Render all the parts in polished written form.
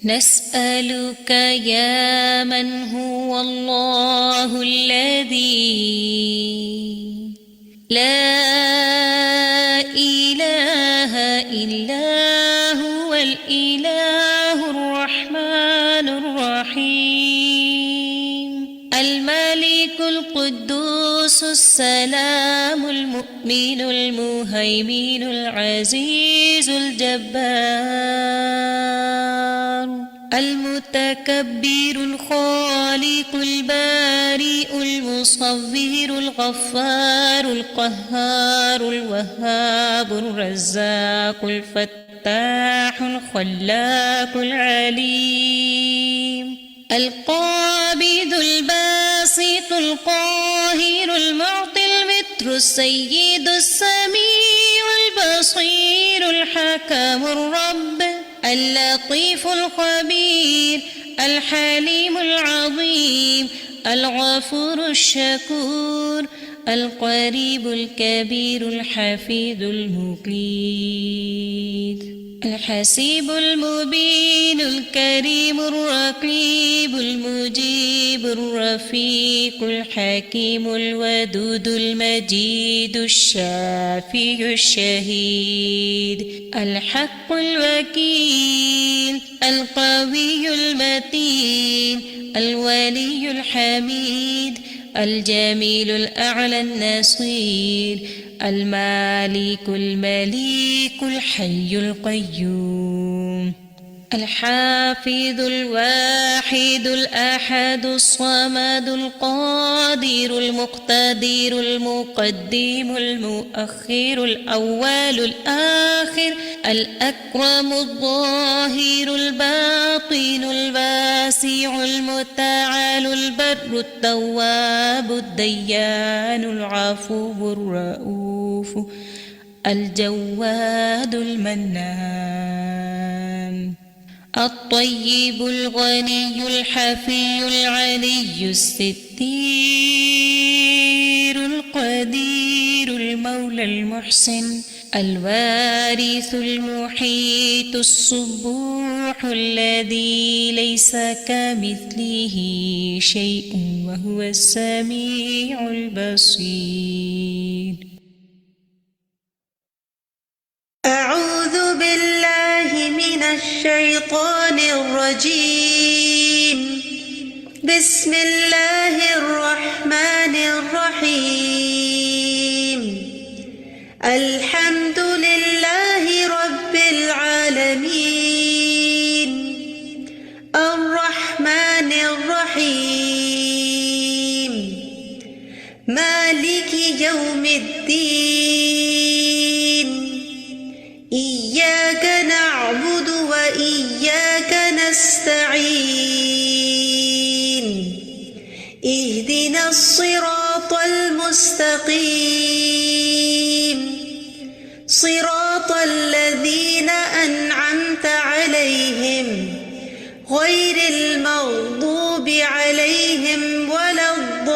نسألك يا من هو الله الذي لا إله إلا هو الإله الرحمن الرحيم الملك القدوس السلام المؤمن المهيمن العزيز الجبار المتكبر الخالق البارئ المصور الغفار القهار الوهاب الرزاق الفتاح الخلاق العليم القابض الباسط القاهر المعطي المتر السيد السميع البصير الحكم الرب اللطيف الخبير الحليم العظيم الغفور الشكور القريب الكبير الحفيظ المقيت الحسيب المبين الكريم الرقيب المجيب الرفيق الحكيم الودود المجيد الشافي الشهيد الحق الوكيل القوي المتين الولي الحميد الجميل الأعلى النصير المالك المليك الحي القيوم الحافظ الواحد الأحد الصمد القادر المقتدر المقدم المؤخر الأول الآخر الأكرم الظاهر الباطن الواسع المتعال البر التواب الديان العفو الرؤوف الجواد المنان الطيب الغني الحفي العلي الستير القدير المولى المحسن الوارث المحيط الصبوح الذي ليس كمثله شيء وهو السميع البصير. أعوذ بالله من الشيطان الرجيم. بسم الله الرحمن الرحيم. الحمد لله رب العالمين الرحمن الرحيم مالك يوم الدين إياك نعبد وإياك نستعين اهدنا الصراط المستقيم صراط الذين أنعمت عليهم غير المغضوب عليهم ولا الضالين.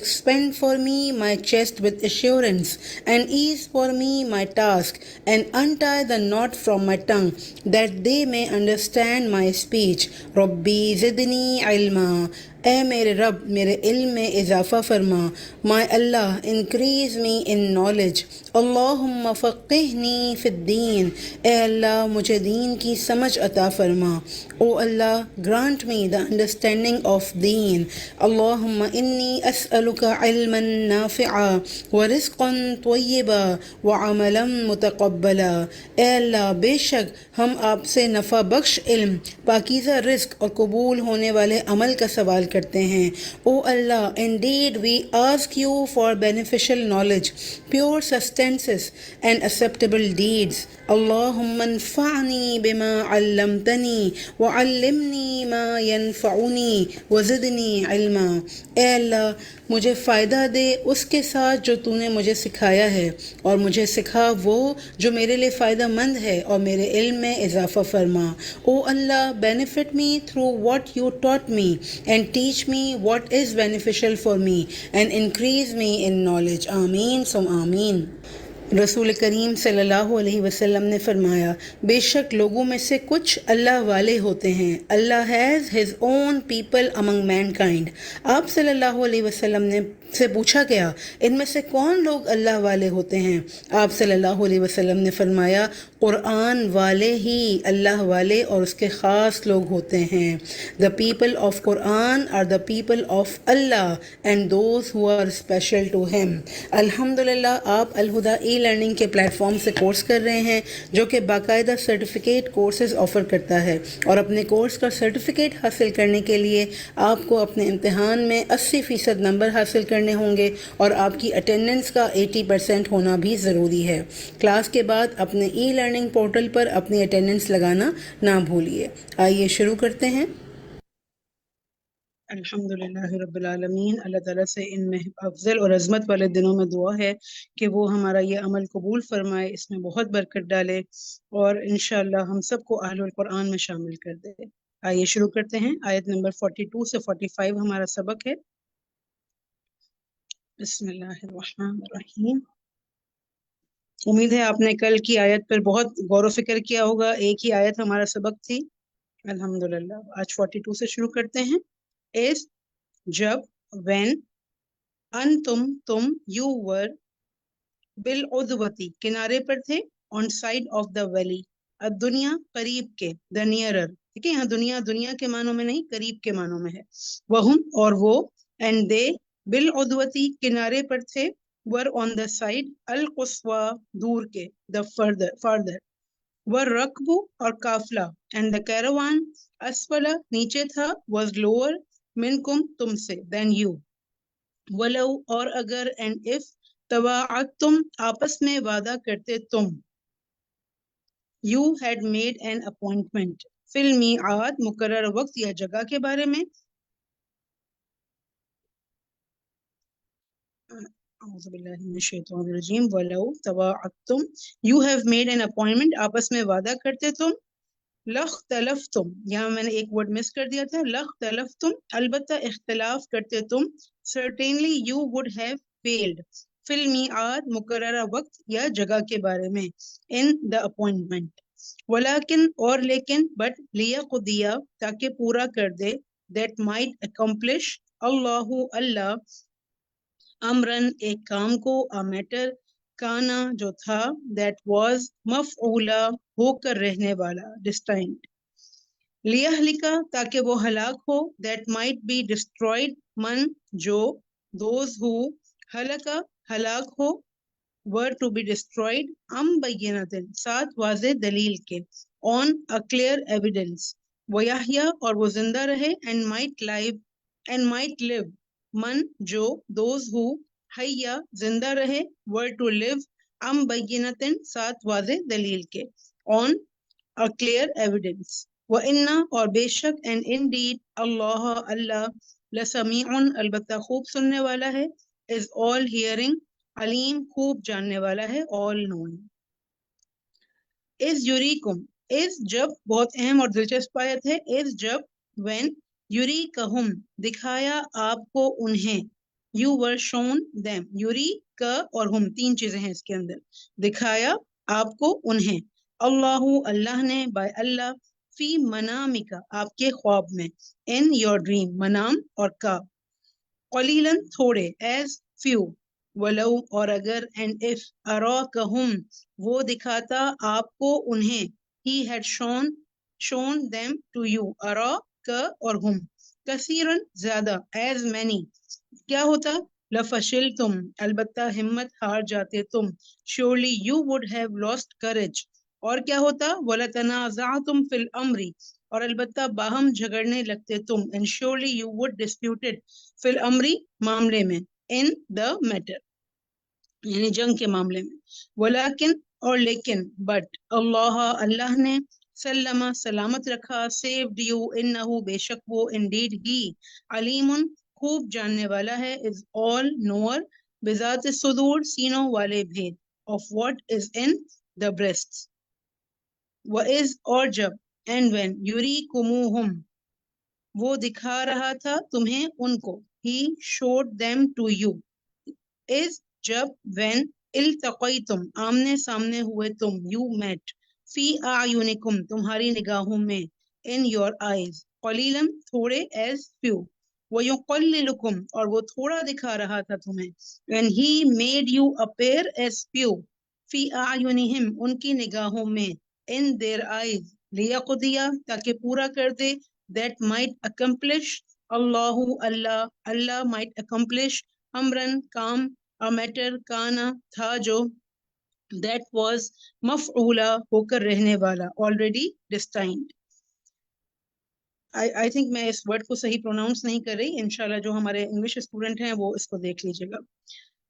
expand for me my chest with assurance and ease for me my task and untie the knot from my tongue that they may understand my speech. Rabbi zidni ilma. اے میرے رب میرے علم میں اضافہ فرما. My Allah, increase me in knowledge. اللہم فقہنی فی الدین. اے اللہ مجھے دین کی سمجھ عطا فرما. او اللہ grant me the understanding of دین. اللہم انی اسألک علما نافعا ورزقا طیبا وعملا متقبلا. اے اللہ بے شک ہم آپ سے نفع بخش علم، پاکیزہ رزق اور قبول ہونے والے عمل کا سوال کرتے ہیں. او اللہ indeed we ask you for beneficial knowledge, pure sustenance and acceptable deeds. اللہم انفعنی بما علمتنی وعلمنی ما ینفعنی وزدنی علما. اے اللہ مجھے فائدہ دے اس کے ساتھ جو تو نے مجھے سکھایا ہے، اور مجھے سکھا وہ جو میرے لیے فائدہ مند ہے، اور میرے علم میں اضافہ فرما. او اللہ benefit me through what you taught me and teach me what is beneficial for me and increase me in knowledge. آمین ثم آمین. رسول کریم صلی اللہ علیہ وسلم نے فرمایا بے شک لوگوں میں سے کچھ اللہ والے ہوتے ہیں. اللہ has his own people among mankind. آپ صلی اللہ علیہ وسلم نے سے پوچھا گیا ان میں سے کون لوگ اللہ والے ہوتے ہیں؟ آپ صلی اللہ علیہ وسلم نے فرمایا قرآن والے ہی اللہ والے اور اس کے خاص لوگ ہوتے ہیں. The people of Quran are the people of Allah and those who are special to him. الحمدللہ آپ الہدا ای لرننگ کے پلیٹ فارم سے کورس کر رہے ہیں جو کہ باقاعدہ سرٹیفکیٹ کورسز آفر کرتا ہے، اور اپنے کورس کا سرٹیفکیٹ حاصل کرنے کے لیے آپ کو اپنے امتحان میں 80% نمبر حاصل کرنے ہوں گے، اور آپ کی اٹینڈنس کا 80% ہونا بھی ضروری ہے. کلاس کے بعد اپنے ای لرننگ پورٹل پر اپنی اٹینڈنس لگانا نہ بھولیے. آئیے شروع کرتے ہیں. الحمدللہ رب العالمین. اللہ تعالیٰ سے ان میں افضل اور عظمت والے دنوں میں دعا ہے کہ وہ ہمارا یہ عمل قبول فرمائے، اس میں بہت برکت ڈالے، اور انشاءاللہ ہم سب کو اہل القرآن میں شامل کر دے. آئیے شروع کرتے ہیں. آیت نمبر 42 سے 45 ہمارا سبق ہے. بسم اللہ الرحمن الرحیم. امید ہے آپ نے کل کی آیت پر بہت غور و فکر کیا ہوگا. ایک ہی آیت ہمارا سبق تھی. الحمدللہ آج 42 سے شروع کرتے ہیں. اس جب when تم you were بالعدوتی کنارے پر تھے on side of the valley الدنیا قریب کے the nearer. ٹھیک ہے، یہاں دنیا کے معنوں میں نہیں، قریب کے معنوں میں ہے. وہم اور وہ and they بالعدوتی کنارے پر تھے were on the side القصوى دور کے the farther والرکب اور قافلہ and the caravan اسفل نیچے تھا was lower منکم تم سے than you. ولو اور اگر and if تواعدتم آپس میں وعدہ کرتے تم you had made an appointment فی المیعاد مقرر وقت یا جگہ کے بارے میں. اعوذ باللہ من الشیطان الرجیم. ولو تواعدتم you have made an appointment آپس میں وعدہ کرتے تم. لختلفتم یہاں میں نے ایک ورڈ مس کر دیا تھا. لختلفتم البتہ اختلاف کرتے تم. certainly you would have failed فی المیعاد مقررہ وقت یا جگہ کے بارے میں in the appointment. ولیکن اور لیکن but لیقضی تاکہ پورا کر دے that might accomplish اللہ امرن ایک کام کو a matter کانا جو تھا that was مفعولا ہو کر رہنے والا destined. لیہلکا تاکہ وہ ہلاک ہو that might be destroyed من جو those who ہلکا ہلاک ہو were to be destroyed بینۃ ساتھ واضح دلیل کے on a clear evidence. ویحییٰ اور وہ زندہ رہے and might live من جو those who حیا زندہ رہے were to live بینۃ ساتھ واضح دلیل کے on a clear evidence. وَإِنَّ اور بے شک and indeed اللہ لسمیع البتہ خوب سننے والا ہے is all hearing علیم خوب جاننے والا ہے all knowing. is یریکم is جب بہت اہم اور دلچسپ آیت ہے. is جب when یریکہم دکھایا آپ کو انہیں you were shown them یری کا اور ہم تین چیزیں ہیں اس کے اندر. دکھایا آپ کو انہیں اللہ نے by اللہ فی منامکا آپ کے خواب میں, in your dream, منام اور کا, قلیلاً تھوڑے, as few, ولو اور اگر, and if, اراکہم وہ دکھاتا آپ کو انہیں, he had shown them to you, اراک اور ہم, کثیراً زیادہ, as many کیا ہوتا, لفشلتم البتہ ہمت ہار جاتے تم, surely you would have lost courage اور کیا ہوتا, وَلَتَنَازَعْتُمْ فِي الْأَمْرِ اور البتہ باہم جھگڑنے لگتے تم, and surely you would disputed فی الامری معاملے میں, in the matter یعنی جنگ کے معاملے میں, ولیکن اور لیکن, but اللہ اللہ نے, سلم سلامت رکھا, saved you انہو بے شک وہ, indeed ہی, علیم خوب جاننے والا ہے, is all knower بذات الصدور سینوں والے بھید, of what is in the breasts, وَإِذْ اور جب, and when, یُرِیکُمُوہُم وہ دکھا رہا تھا تمہیں ان کو, he showed them to you, is جب, when, التقیتم آمنے سامنے ہوئے تم, you met, فی اعینکم تمہاری نگاہوں میں, in your eyes, قلیلاً تھوڑے, as few, وَيُقَلِّلُکم اور وہ تھوڑا دکھا رہا تھا تمہیں, when he made you appear as few, فی اعینہم ان کی نگاہوں میں, in their eyes, لیقضی تاکہ پورا کر دے, that might accomplish, Allah Allah Allah might accomplish, امرن com, a matter کانا تھا جو, that was مفعولا ہو کر رہنے والا, already destined. I think میں اس ورڈ کو صحیح پروناؤنس نہیں کر رہی, انشاءاللہ جو ہمارے انگلش اسٹوڈنٹ ہیں وہ اس کو دیکھ لیجیے گا.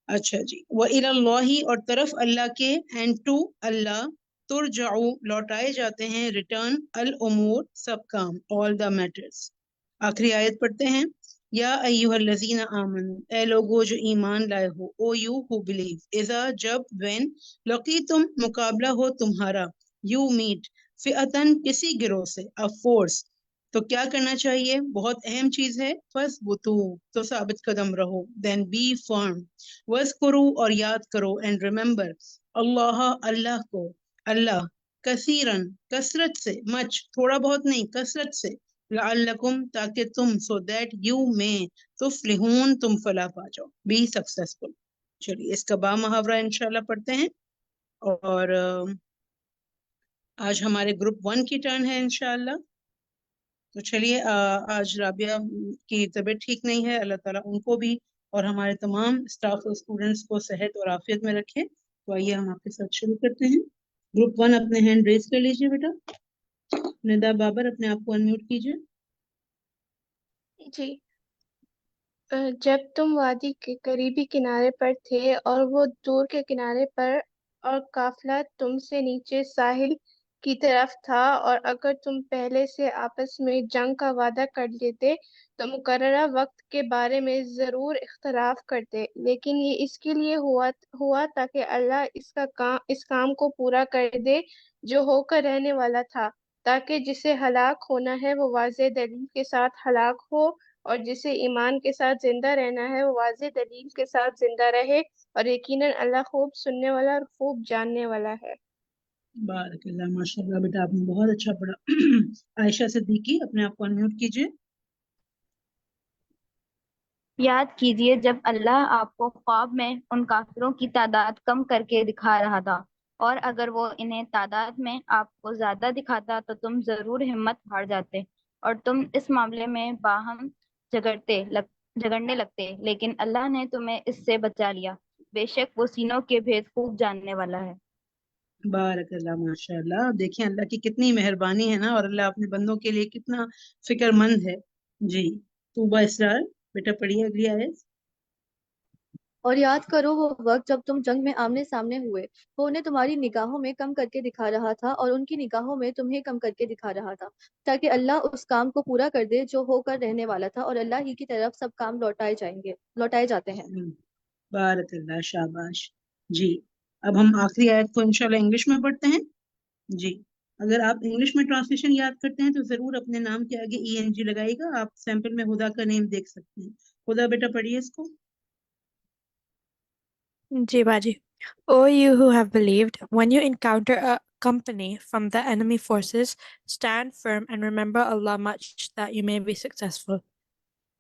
اچھا جی, وَإِلَى اللَّهِ اور طرف اللہ کے, and to اللہ, ترجعو لوٹائے جاتے ہیں, ریٹرن, الامور سب کام, all the matters. آخری آیت پڑھتے ہیں, یا ایھا الذین آمنوا اے لوگو جو ایمان لائے ہو, او یو who believe, اذا جب, when, لقیتم مقابلہ ہو تمہارا, you meet, فئتن کسی گروہ سے, a force تو کیا کرنا چاہیے, بہت اہم چیز ہے, فَاثْبُتُوا تو ثابت قدم رہو, then be firm, وَاذْكُرُوا اور یاد کرو, and remember, اللہ اللہ کو, اللہ, کثیراً کثرت سے, much تھوڑا بہت نہیں, کثرت سے, لعلکم تاکہ تم, so that you may, تفلحون تم فلاح پا جاؤ, be successful. چلیے اس کا با محاورہ انشاءاللہ پڑھتے ہیں, اور آج ہمارے گروپ 1 کی ٹرن ہے انشاءاللہ. تو چلیے آج رابعہ کی طبیعت ٹھیک نہیں ہے, اللہ تعالیٰ ان کو بھی اور ہمارے تمام اسٹاف اور اسٹوڈنٹس کو صحت اور عافیت میں رکھے. تو آئیے ہم آپ کے ساتھ شروع کرتے ہیں. گروپ 1 اپنے ہینڈ ریز کر لیجیے بیٹا. ندا بابر اپنے آپ کو انمیوٹ کیجیے. جی. جب تم وادی کے قریبی کنارے پر تھے اور وہ دور کے کنارے پر, اور قافلہ تم سے نیچے ساحل کی طرف تھا, اور اگر تم پہلے سے آپس میں جنگ کا وعدہ کر لیتے تو مقررہ وقت کے بارے میں ضرور اختلاف کرتے, لیکن یہ اس کے لیے ہوا تاکہ اللہ اس کام کو پورا کر دے جو ہو کر رہنے والا تھا, تاکہ جسے ہلاک ہونا ہے وہ واضح دلیل کے ساتھ ہلاک ہو, اور جسے ایمان کے ساتھ زندہ رہنا ہے وہ واضح دلیل کے ساتھ زندہ رہے, اور یقیناً اللہ خوب سننے والا اور خوب جاننے والا ہے. بارک اللہ, ماشاء اللہ بیٹا آپ نے بہت اچھا پڑھا. عائشہ صدیقی اپنے آپ کو انمیوٹ کیجیے. یاد کیجئے جب اللہ آپ کو خواب میں ان کافروں کی تعداد کم کر کے دکھا رہا تھا, اور اگر وہ انہیں تعداد میں آپ کو زیادہ دکھاتا تو تم ضرور ہمت ہار جاتے, اور تم اس معاملے میں باہم جھگڑنے لگتے, لیکن اللہ نے تمہیں اس سے بچا لیا, بے شک وہ سینوں کے بھید خوب جاننے والا ہے. بارک اللہ, ماشاء اللہ. دیکھیں اللہ کی کتنی مہربانی ہے نا, اور اللہ اپنے بندوں کے لیے کتنا فکر مند ہے. جی طوبہ اسرار بیٹا پڑھیے اگلی آیت. اور یاد کرو وہ وقت جب تم جنگ میں آمنے سامنے ہوئے, وہ انہیں تمہاری نگاہوں میں کم کر کے دکھا رہا تھا اور ان کی نگاہوں میں تمہیں کم کر کے دکھا رہا تھا, تاکہ اللہ اس کام کو پورا کر دے جو ہو کر رہنے والا تھا, اور اللہ ہی کی طرف سب کام لوٹائے جاتے ہیں. بارک اللہ, شاباش. جی اب ہم آخری آیت کو انشاءاللہ انگلش میں پڑھتے ہیں. جی اگر آپ انگلش میں ٹرانسلیشن یاد کرتے ہیں تو ضرور اپنے نام کے آگے ENG لگائیے گا. آپ سیمپل میں ہدا کا نیم دیکھ سکتے ہیں. ہدا بیٹا پڑھیے اس کو. جی باجی. O you who have believed, when you encounter a company from the enemy forces. Stand firm and remember Allah much that you may be successful.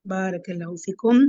Barakallahu fikum,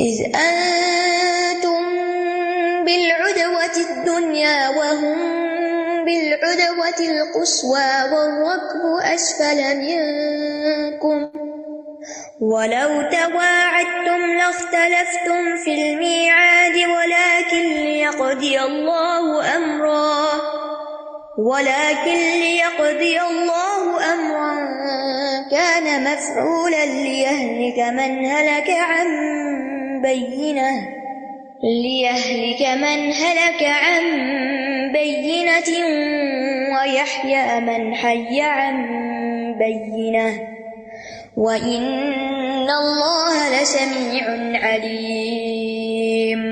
إذ أنتم بالعدوة الدنيا وهم بالعدوة القصوى والركب أسفل منكم ولو تواعدتم لاختلفتم في الميعاد ولكن ليقضي الله أمرا كان مفعولا ليهلك من هلك عن بينة ويحيى من حي عن بينة وإن الله لسميع عليم.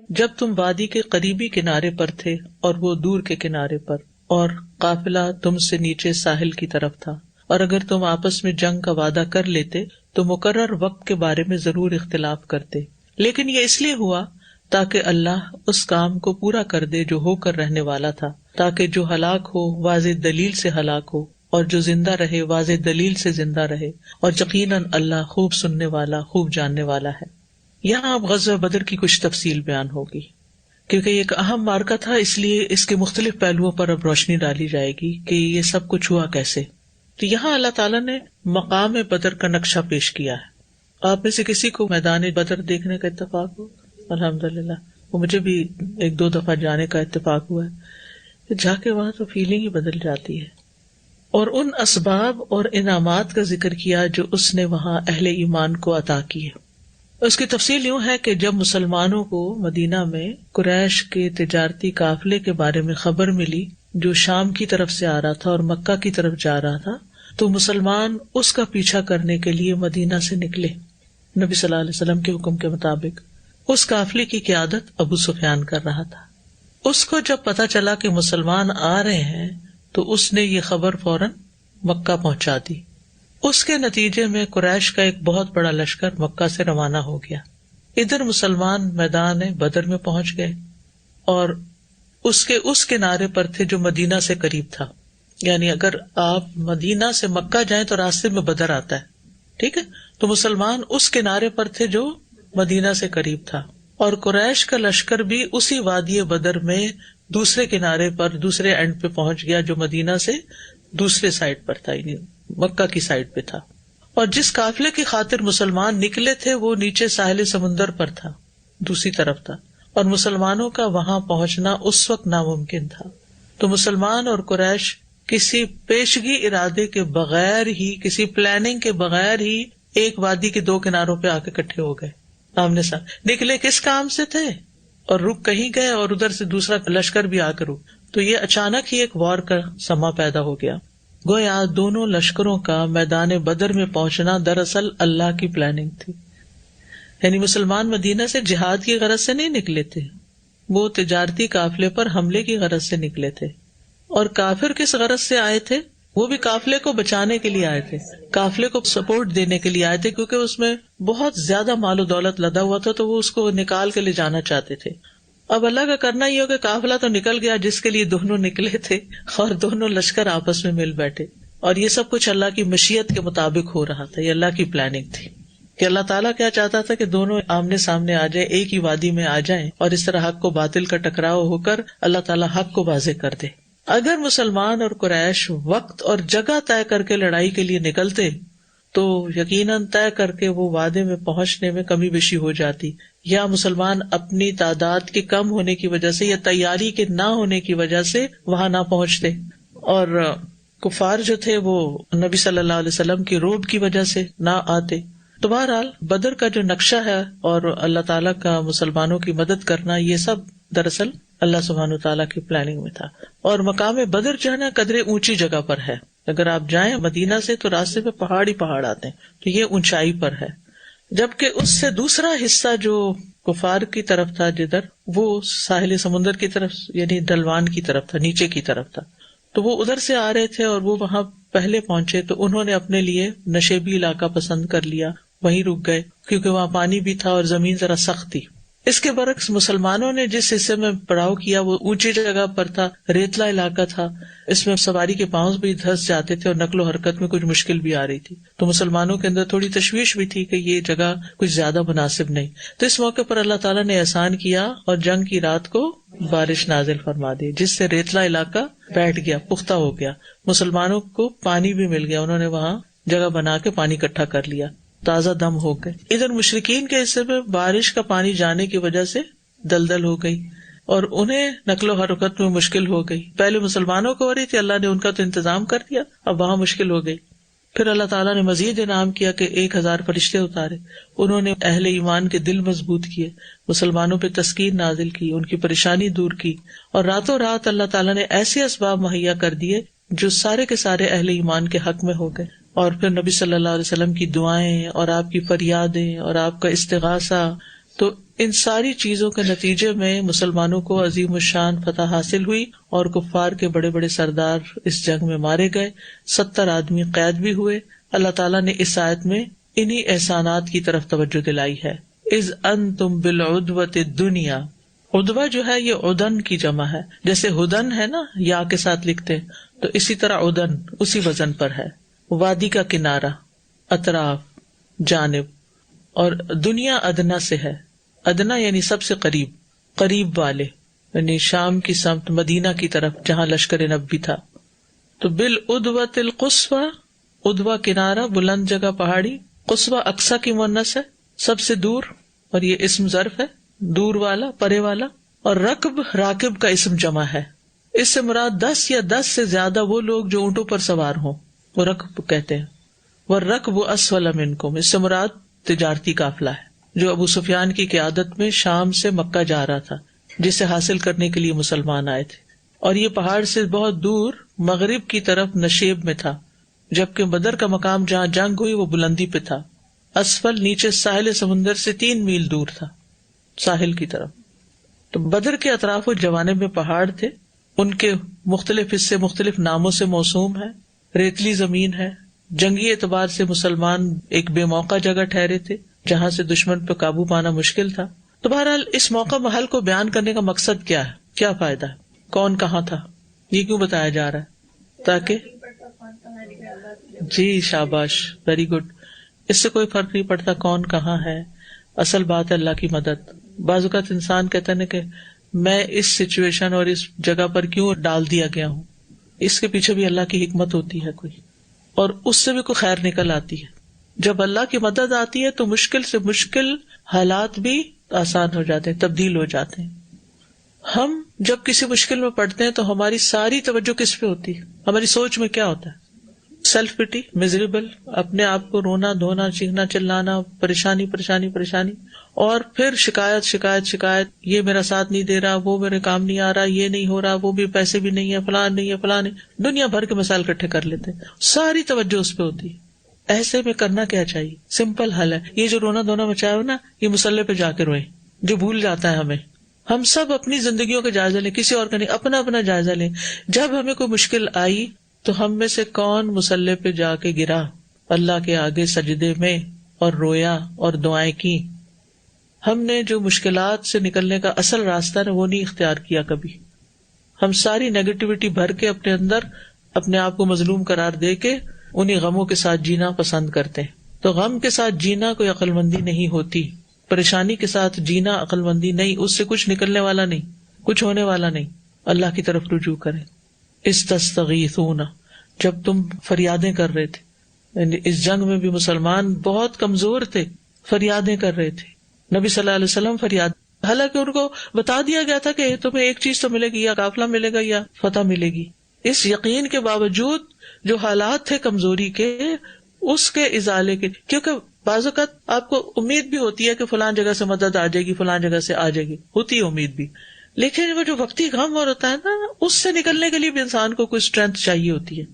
جب تم وادی کے قریبی کنارے پر تھے اور وہ دور کے کنارے پر، اور قافلہ تم سے نیچے ساحل کی طرف تھا، اور اگر تم آپس میں جنگ کا وعدہ کر لیتے تو مقرر وقت کے بارے میں ضرور اختلاف کرتے، لیکن یہ اس لیے ہوا تاکہ اللہ اس کام کو پورا کر دے جو ہو کر رہنے والا تھا، تاکہ جو ہلاک ہو واضح دلیل سے ہلاک ہو اور جو زندہ رہے واضح دلیل سے زندہ رہے، اور یقیناً اللہ خوب سننے والا خوب جاننے والا ہے. یہاں اب غزوہ بدر کی کچھ تفصیل بیان ہوگی، کیونکہ یہ ایک اہم معرکہ تھا، اس لیے اس کے مختلف پہلوؤں پر اب روشنی ڈالی جائے گی کہ یہ سب کچھ ہوا کیسے. تو یہاں اللہ تعالیٰ نے مقام بدر کا نقشہ پیش کیا ہے. آپ میں سے کسی کو میدان بدر دیکھنے کا اتفاق ہو؟ الحمدللہ، وہ مجھے بھی 1-2 دفعہ جانے کا اتفاق ہوا ہے. جا کے وہاں تو فیلنگ ہی بدل جاتی ہے. اور ان اسباب اور انعامات کا ذکر کیا جو اس نے وہاں اہل ایمان کو عطا کیے. اس کی تفصیل یوں ہے کہ جب مسلمانوں کو مدینہ میں قریش کے تجارتی قافلے کے بارے میں خبر ملی جو شام کی طرف سے آ رہا تھا اور مکہ کی طرف جا رہا تھا، تو مسلمان اس کا پیچھا کرنے کے لیے مدینہ سے نکلے. نبی صلی اللہ علیہ وسلم کے حکم کے مطابق اس قافلے کی قیادت ابو سفیان کر رہا تھا. اس کو جب پتا چلا کہ مسلمان آ رہے ہیں تو اس نے یہ خبر فوراً مکہ پہنچا دی. اس کے نتیجے میں قریش کا ایک بہت بڑا لشکر مکہ سے روانہ ہو گیا. ادھر مسلمان میدان بدر میں پہنچ گئے اور اس کنارے پر تھے جو مدینہ سے قریب تھا. یعنی اگر آپ مدینہ سے مکہ جائیں تو راستے میں بدر آتا ہے، ٹھیک ہے، تو مسلمان اس کنارے پر تھے جو مدینہ سے قریب تھا، اور قریش کا لشکر بھی اسی وادی بدر میں دوسرے کنارے پر دوسرے اینڈ پہ پہنچ گیا جو مدینہ سے دوسرے سائڈ پر تھا، یعنی مکہ کی سائڈ پہ تھا. اور جس قافلے کی خاطر مسلمان نکلے تھے وہ نیچے ساحل سمندر پر تھا، دوسری طرف تھا، اور مسلمانوں کا وہاں پہنچنا اس وقت ناممکن تھا. تو مسلمان اور قریش کسی پیشگی ارادے کے بغیر ہی، کسی پلاننگ کے بغیر ہی ایک وادی کے 2 کناروں پہ آ کے اکٹھے ہو گئے آمنے سامنے. نکلے کس کام سے تھے اور رک کہیں گئے، اور ادھر سے دوسرا لشکر بھی آ کر رک. تو یہ اچانک ہی ایک وار کا سما پیدا ہو گیا. گویا دونوں لشکروں کا میدان بدر میں پہنچنا دراصل اللہ کی پلاننگ تھی. یعنی مسلمان مدینہ سے جہاد کی غرض سے نہیں نکلے تھے، وہ تجارتی قافلے پر حملے کی غرض سے نکلے تھے. اور کافر کس غرض سے آئے تھے؟ وہ بھی قافلے کو بچانے کے لیے آئے تھے، قافلے کو سپورٹ دینے کے لیے آئے تھے، کیونکہ اس میں بہت زیادہ مال و دولت لدا ہوا تھا تو وہ اس کو نکال کے لے جانا چاہتے تھے. اب اللہ کا کرنا یہ ہو کہ قافلہ تو نکل گیا جس کے لیے دونوں نکلے تھے، اور دونوں لشکر آپس میں مل بیٹھے. اور یہ سب کچھ اللہ کی مشیت کے مطابق ہو رہا تھا، یہ اللہ کی پلاننگ تھی کہ اللہ تعالیٰ کیا چاہتا تھا کہ دونوں آمنے سامنے آ جائیں، ایک ہی وادی میں آ جائیں، اور اس طرح حق کو باطل کا ٹکراؤ ہو کر اللہ تعالیٰ حق کو واضح کر دے. اگر مسلمان اور قریش وقت اور جگہ طے کر کے لڑائی کے لیے نکلتے تو یقیناً طے کر کے وہ وعدے میں پہنچنے میں کمی بیشی ہو جاتی، یا مسلمان اپنی تعداد کے کم ہونے کی وجہ سے یا تیاری کے نہ ہونے کی وجہ سے وہاں نہ پہنچتے، اور کفار جو تھے وہ نبی صلی اللہ علیہ وسلم کی روب کی وجہ سے نہ آتے. تو بہرحال بدر کا جو نقشہ ہے اور اللہ تعالیٰ کا مسلمانوں کی مدد کرنا، یہ سب دراصل اللہ سبحانہ تعالیٰ کی پلاننگ میں تھا. اور مقام بدر جو ہے نا قدرے اونچی جگہ پر ہے. اگر آپ جائیں مدینہ سے تو راستے پہ پہاڑ ہی پہاڑ آتے ہیں، تو یہ اونچائی پر ہے. جبکہ اس سے دوسرا حصہ جو کفار کی طرف تھا جدھر، وہ ساحل سمندر کی طرف یعنی ڈھلوان کی طرف تھا، نیچے کی طرف تھا. تو وہ ادھر سے آ رہے تھے اور وہ وہاں پہلے پہنچے تو انہوں نے اپنے لیے نشیبی علاقہ پسند کر لیا، وہیں رک گئے کیونکہ وہاں پانی بھی تھا اور زمین ذرا سخت تھی. اس کے برعکس مسلمانوں نے جس حصے میں پڑاؤ کیا وہ اونچی جگہ پر تھا، ریتلا علاقہ تھا، اس میں سواری کے پاؤں بھی دھس جاتے تھے اور نقل و حرکت میں کچھ مشکل بھی آ رہی تھی. تو مسلمانوں کے اندر تھوڑی تشویش بھی تھی کہ یہ جگہ کچھ زیادہ مناسب نہیں. تو اس موقع پر اللہ تعالیٰ نے احسان کیا اور جنگ کی رات کو بارش نازل فرما دی، جس سے ریتلا علاقہ بیٹھ گیا، پختہ ہو گیا. مسلمانوں کو پانی بھی مل گیا، انہوں نے وہاں جگہ بنا کے پانی اکٹھا کر لیا، تازہ دم ہو گئے. ادھر مشرکین کے حصے میں بارش کا پانی جانے کی وجہ سے دلدل ہو گئی اور انہیں نقل و حرکت میں مشکل ہو گئی. پہلے مسلمانوں کو ہو رہی تھی، اللہ نے ان کا تو انتظام کر دیا، اب وہاں مشکل ہو گئی. پھر اللہ تعالیٰ نے مزید انعام کیا کہ 1000 فرشتے اتارے، انہوں نے اہل ایمان کے دل مضبوط کیے، مسلمانوں پہ تسکین نازل کی، ان کی پریشانی دور کی، اور راتوں رات اللہ تعالیٰ نے ایسے اسباب مہیا کر دیے جو سارے کے سارے اہل ایمان کے حق میں ہو گئے. اور پھر نبی صلی اللہ علیہ وسلم کی دعائیں اور آپ کی فریادیں اور آپ کا استغاثہ، تو ان ساری چیزوں کے نتیجے میں مسلمانوں کو عظیم الشان فتح حاصل ہوئی اور کفار کے بڑے بڑے سردار اس جنگ میں مارے گئے، 70 آدمی قید بھی ہوئے. اللہ تعالیٰ نے اس آیت میں انہی احسانات کی طرف توجہ دلائی ہے. اذ انتم بالعدوۃ الدنیا، عدوہ جو ہے یہ عدن کی جمع ہے، جیسے ہدن ہے نا یا کے ساتھ لکھتے ہیں، تو اسی طرح عدن اسی وزن پر ہے. وادی کا کنارہ، اطراف، جانب، اور دنیا ادنا سے ہے. ادنا یعنی سب سے قریب، قریب والے، یعنی شام کی سمت، مدینہ کی طرف جہاں لشکر نبی تھا. تو بالعدوۃ القصویٰ، عدوہ کنارہ، بلند جگہ پہاڑی، قصویٰ اقصیٰ کی مؤنث ہے، سب سے دور، اور یہ اسم ظرف ہے، دور والا، پرے والا. اور رکب، راکب کا اسم جمع ہے. اس سے مراد 10 یا 10 سے زیادہ وہ لوگ جو اونٹوں پر سوار ہوں، وہ رکب کہتے ہیں. والرکب اسفل منکم، اس سے مراد تجارتی قافلہ ہے جو ابو سفیان کی قیادت میں شام سے مکہ جا رہا تھا، جسے حاصل کرنے کے لیے مسلمان آئے تھے. اور یہ پہاڑ سے بہت دور مغرب کی طرف نشیب میں تھا، جبکہ بدر کا مقام جہاں جنگ ہوئی وہ بلندی پہ تھا. اسفل نیچے ساحل سمندر سے 3 میل دور تھا، ساحل کی طرف. تو بدر کے اطراف و جوانب میں پہاڑ تھے، ان کے مختلف حصے مختلف ناموں سے موسوم ہے. ریتلی زمین ہے، جنگی اعتبار سے مسلمان ایک بے موقع جگہ ٹھہرے تھے جہاں سے دشمن پہ قابو پانا مشکل تھا. تو بہرحال اس موقع محل کو بیان کرنے کا مقصد کیا ہے، کیا فائدہ ہے، کون کہاں تھا، یہ کیوں بتایا جا رہا ہے؟ تاکہ جی شاباش، ویری گڈ. اس سے کوئی فرق نہیں پڑتا کون کہاں ہے، اصل بات ہے اللہ کی مدد. بعض اوقات انسان کہتا ہے کہ میں اس سچویشن اور اس جگہ پر کیوں ڈال دیا گیا ہوں، اس کے پیچھے بھی اللہ کی حکمت ہوتی ہے کوئی، اور اس سے بھی کوئی خیر نکل آتی ہے. جب اللہ کی مدد آتی ہے تو مشکل سے مشکل حالات بھی آسان ہو جاتے ہیں، تبدیل ہو جاتے ہیں. ہم جب کسی مشکل میں پڑتے ہیں تو ہماری ساری توجہ کس پہ ہوتی ہے، ہماری سوچ میں کیا ہوتا ہے؟ سیلف پٹی، میزریبل، اپنے آپ کو رونا دھونا، چیخنا چلانا، پریشانی پریشانی پریشانی، اور پھر شکایت شکایت شکایت، یہ میرا ساتھ نہیں دے رہا، وہ میرے کام نہیں آ رہا، یہ نہیں ہو رہا، وہ بھی پیسے بھی نہیں ہے، فلان نہیں ہے، فلان نہیں، دنیا بھر کے مسائل اکٹھے کر لیتے ہیں، ساری توجہ اس پہ ہوتی ہے. ایسے میں کرنا کیا چاہیے؟ سمپل حل ہے. یہ جو رونا دھونا مچایا ہو نا، یہ مصلے پہ جا کے روئیں، جو بھول جاتا ہے ہمیں. ہم سب اپنی زندگیوں کا جائزہ لیں، کسی اور کا نہیں، اپنا اپنا جائزہ لیں. جب ہمیں کوئی مشکل آئی تو ہم میں سے کون مصلے پہ جا کے گرا اللہ کے آگے سجدے میں اور رویا اور دعائیں کی؟ ہم نے جو مشکلات سے نکلنے کا اصل راستہ ہے وہ نہیں اختیار کیا کبھی. ہم ساری نیگیٹیوٹی بھر کے اپنے اندر اپنے آپ کو مظلوم قرار دے کے انہیں غموں کے ساتھ جینا پسند کرتے ہیں. تو غم کے ساتھ جینا کوئی عقل مندی نہیں ہوتی، پریشانی کے ساتھ جینا عقل مندی نہیں، اس سے کچھ نکلنے والا نہیں، کچھ ہونے والا نہیں. اللہ کی طرف رجوع کریں. استستغیثون، جب تم فریادیں کر رہے تھے، یعنی اس جنگ میں بھی مسلمان بہت کمزور تھے، فریادیں کر رہے تھے. نبی صلی اللہ علیہ وسلم فریاد، حالانکہ ان کو بتا دیا گیا تھا کہ تمہیں ایک چیز تو ملے گی، یا قافلہ ملے گا یا فتح ملے گی. اس یقین کے باوجود جو حالات تھے کمزوری کے، اس کے ازالے کے، کیونکہ بعض اوقات آپ کو امید بھی ہوتی ہے کہ فلان جگہ سے مدد آ جائے گی، فلان جگہ سے آ جائے گی، ہوتی ہے امید بھی، لیکن وہ جو وقتی غم اور ہوتا ہے نا، اس سے نکلنے کے لیے بھی انسان کو کوئی اسٹرینتھ چاہیے ہوتی ہے.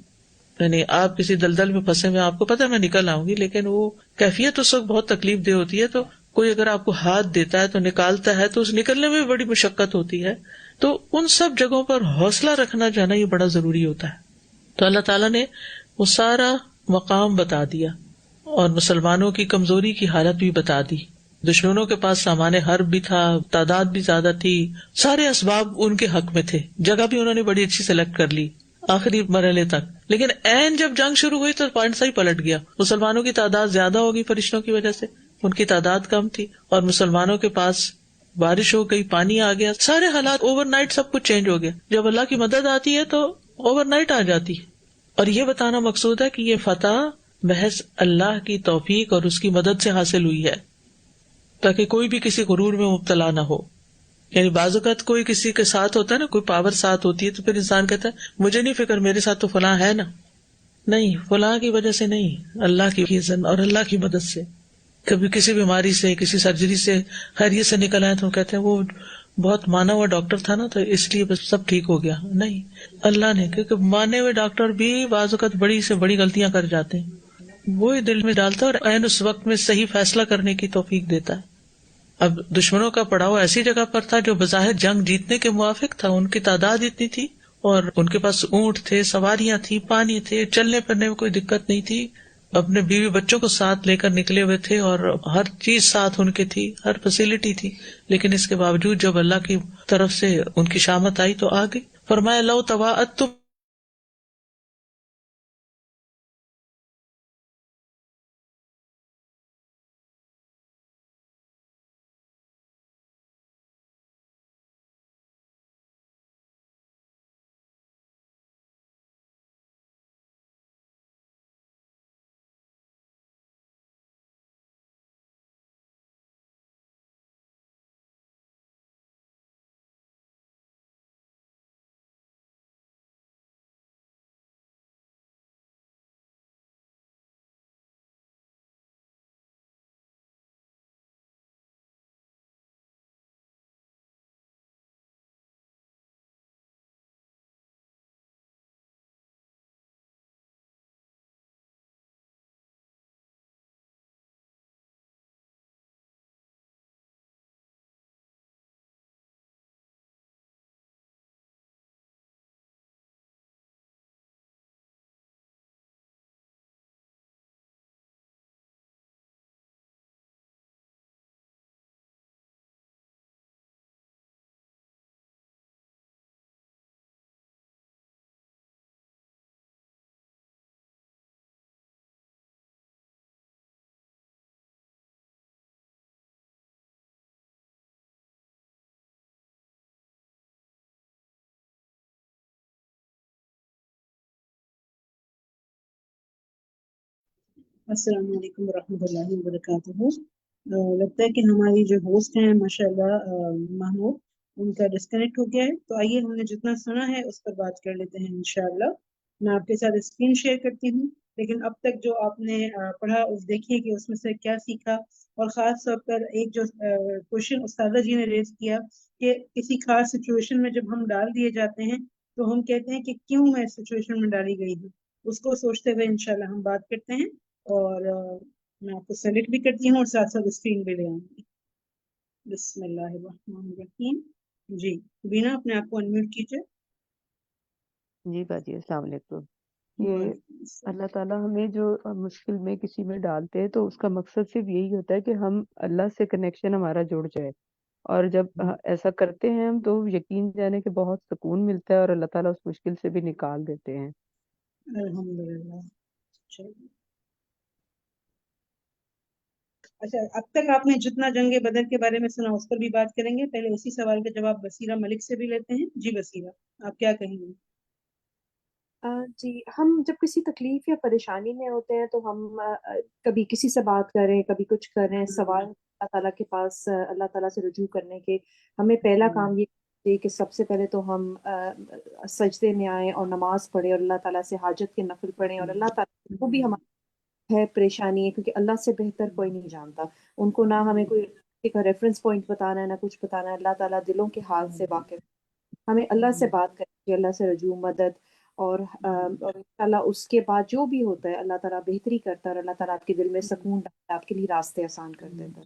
یعنی آپ کسی دلدل میں پھنسے ہوئے، آپ کو پتا ہے میں نکل آؤں گی، لیکن وہ کیفیت اس وقت بہت تکلیف دہ ہوتی ہے، تو کوئی اگر آپ کو ہاتھ دیتا ہے تو نکالتا ہے تو اس نکلنے میں بھی بڑی مشقت ہوتی ہے. تو ان سب جگہوں پر حوصلہ رکھنا جو ہے نا یہ بڑا ضروری ہوتا ہے. تو اللہ تعالیٰ نے وہ سارا مقام بتا دیا اور مسلمانوں کی کمزوری کی حالت بھی بتا دی. دشمنوں کے پاس سامان حرب بھی تھا, تعداد بھی زیادہ تھی, سارے اسباب ان کے حق میں تھے, جگہ بھی انہوں نے بڑی اچھی سلیکٹ کر لی آخری مرحلے تک. لیکن عین جب جنگ شروع ہوئی تو پوائنٹ صحیح پلٹ گیا. مسلمانوں کی تعداد زیادہ ہوگی فرشتوں کی وجہ سے, ان کی تعداد کم تھی, اور مسلمانوں کے پاس بارش ہو گئی, پانی آ گیا, سارے حالات اوور نائٹ سب کچھ چینج ہو گیا. جب اللہ کی مدد آتی ہے تو اوور نائٹ آ جاتی ہے. اور یہ بتانا مقصود ہے کہ یہ فتح محض اللہ کی توفیق اور اس کی مدد سے حاصل ہوئی ہے, تاکہ کوئی بھی کسی غرور میں مبتلا نہ ہو. یعنی بعض اوقات کوئی کسی کے ساتھ ہوتا ہے نا, کوئی پاور ساتھ ہوتی ہے تو پھر انسان کہتا ہے مجھے نہیں فکر, میرے ساتھ تو فلاں ہے نا. نہیں, فلاں کی وجہ سے نہیں, اللہ کی اذن اور اللہ کی مدد سے. کبھی کسی بیماری سے, کسی سرجری سے خیریت سے نکل آئے تو کہتے ہیں وہ بہت مانا ہوا ڈاکٹر تھا نا تو اس لیے بس سب ٹھیک ہو گیا. نہیں, اللہ نے, کیونکہ مانے ہوئے ڈاکٹر بھی بعض اوقات بڑی سے بڑی غلطیاں کر جاتے ہیں, وہی دل میں ڈالتا ہے اور عین اس وقت میں صحیح فیصلہ کرنے کی توفیق دیتا ہے. اب دشمنوں کا پڑاؤ ایسی جگہ پر تھا جو بظاہر جنگ جیتنے کے موافق تھا. ان کی تعداد اتنی تھی اور ان کے پاس اونٹ تھے, سواریاں تھی, پانی تھے, چلنے پھرنے میں کوئی دقت نہیں تھی, اپنے بیوی بچوں کو ساتھ لے کر نکلے ہوئے تھے اور ہر چیز ساتھ ان کے تھی, ہر فیسلٹی تھی. لیکن اس کے باوجود جب اللہ کی طرف سے ان کی شامت آئی تو آ گئی. فرمایا لو تواعدتم, السلام علیکم ورحمۃ اللہ وبرکاتہ. لگتا ہے کہ ہماری جو ہوسٹ ہیں ماشاء اللہ محمود, ان کا ڈسکنیکٹ ہو گیا ہے, تو آئیے ہم نے جتنا سنا ہے اس پر بات کر لیتے ہیں انشاءاللہ. میں آپ کے ساتھ اسکرین شیئر کرتی ہوں, لیکن اب تک جو آپ نے پڑھا اس دیکھیے کہ اس میں سے کیا سیکھا. اور خاص طور پر ایک جو کوشچن استاذہ جی نے ریز کیا کہ کسی خاص سچویشن میں جب ہم ڈال دیے جاتے ہیں تو ہم کہتے ہیں کہ کیوں میں اس سچویشن میں ڈالی گئی ہوں, اس کو سوچتے ہوئے انشاءاللہ ہم بات کرتے ہیں. اور میں آپ کو سیلیکٹ بھی کرتی ہوں اور ساتھ ساتھ اسکرین بھی لے آؤں گی. بسم اللہ الرحمن الرحیم. جی بینا, اپنے آپ کو انمیوٹ کیجیے. جی باجی السلام علیکم. یہ اللہ تعالیٰ ہمیں جو مشکل میں کسی میں ڈالتے ہیں تو اس کا مقصد صرف یہی ہوتا ہے کہ ہم اللہ سے کنیکشن ہمارا جڑ جائے, اور جب ایسا کرتے ہیں ہم تو یقین جانے کہ بہت سکون ملتا ہے اور اللہ تعالیٰ اس مشکل سے بھی نکال دیتے ہیں. الحمدللہ. اچھا, اب تک آپ نے جتنا جنگ بدر کے بارے میں سنا اس پر بھی بات کریں گے. پہلے اسی سوال کا جواب بصیرہ ملک سے بھی لیتے ہیں. جی بصیرہ, آپ کیا کہیں گے؟ جی, ہم جب کسی تکلیف یا پریشانی میں ہوتے ہیں تو ہم کبھی کسی سے بات کر رہے ہیں, کبھی کچھ کر رہے ہیں, سوال اللہ تعالیٰ کے پاس اللہ تعالیٰ سے رجوع کرنے کے, ہمیں پہلا کام یہ ہے کہ سب سے پہلے تو ہم سجدے میں آئیں اور نماز پڑھیں اور اللہ تعالیٰ سے حاجت کے نفل پڑھیں, اور اللہ تعالیٰ کو بھی ہماری ہے پریشانی ہے, کیونکہ اللہ سے بہتر کوئی نہیں جانتا. ان کو نہ ہمیں کوئی ریفرنس پوائنٹ بتانا ہے نہ کچھ بتانا ہے, اللہ تعالیٰ دلوں کے حال سے واقف. ہمیں اللہ سے بات کریں کہ اللہ سے رجوع, مدد, اور انشاءاللہ اس کے بعد جو بھی ہوتا ہے اللہ تعالیٰ بہتری کرتا ہے اور اللہ تعالیٰ آپ کے دل میں سکون ڈالتا ہے, آپ کے لیے راستے آسان کر دیتا ہے.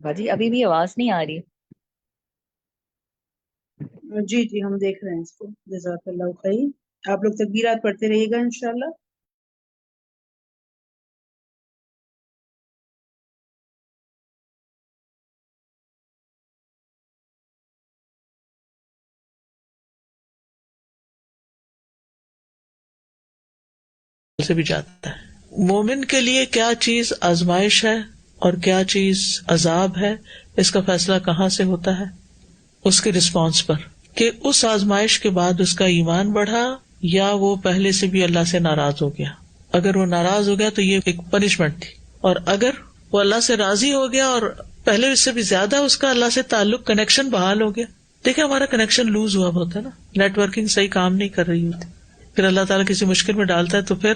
باجی ابھی بھی آواز نہیں آ رہی. جی جی ہم دیکھ رہے ہیں اس کو. جزاک اللہ خیر. آپ لوگ تکبیرات پڑھتے رہیے گا انشاءاللہ. سے بھی جاتا ہے. مومن کے لیے کیا چیز آزمائش ہے اور کیا چیز عذاب ہے، اس کا فیصلہ کہاں سے ہوتا ہے؟ اس کے رسپانس پر، کہ اس آزمائش کے بعد اس کا ایمان بڑھا یا وہ پہلے سے بھی اللہ سے ناراض ہو گیا. اگر وہ ناراض ہو گیا تو یہ ایک پنشمنٹ تھی، اور اگر وہ اللہ سے راضی ہو گیا اور پہلے اس سے بھی زیادہ اس کا اللہ سے تعلق، کنیکشن بحال ہو گیا. دیکھیں ہمارا کنیکشن لوز ہوا ہوتا ہے نا، نیٹ ورکنگ صحیح کام نہیں کر رہی ہوتی، پھر اللہ تعالیٰ کسی مشکل میں ڈالتا ہے تو پھر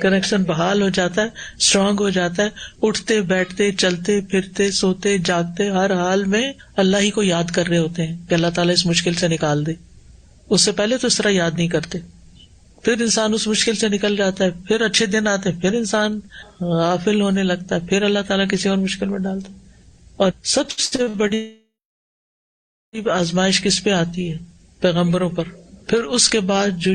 کنیکشن بحال ہو جاتا ہے، اسٹرانگ ہو جاتا ہے. اٹھتے بیٹھتے چلتے پھرتے سوتے جاگتے ہر حال میں اللہ ہی کو یاد کر رہے ہوتے ہیں کہ اللہ تعالیٰ اس مشکل سے نکال دے. اس سے پہلے تو اس طرح یاد نہیں کرتے. پھر انسان اس مشکل سے نکل جاتا ہے، پھر اچھے دن آتے ہیں، پھر انسان غافل ہونے لگتا ہے، پھر اللہ تعالیٰ کسی اور مشکل میں ڈالتا ہے. اور سب سے بڑی آزمائش کس پہ آتی ہے؟ پیغمبروں پر. پھر اس کے بعد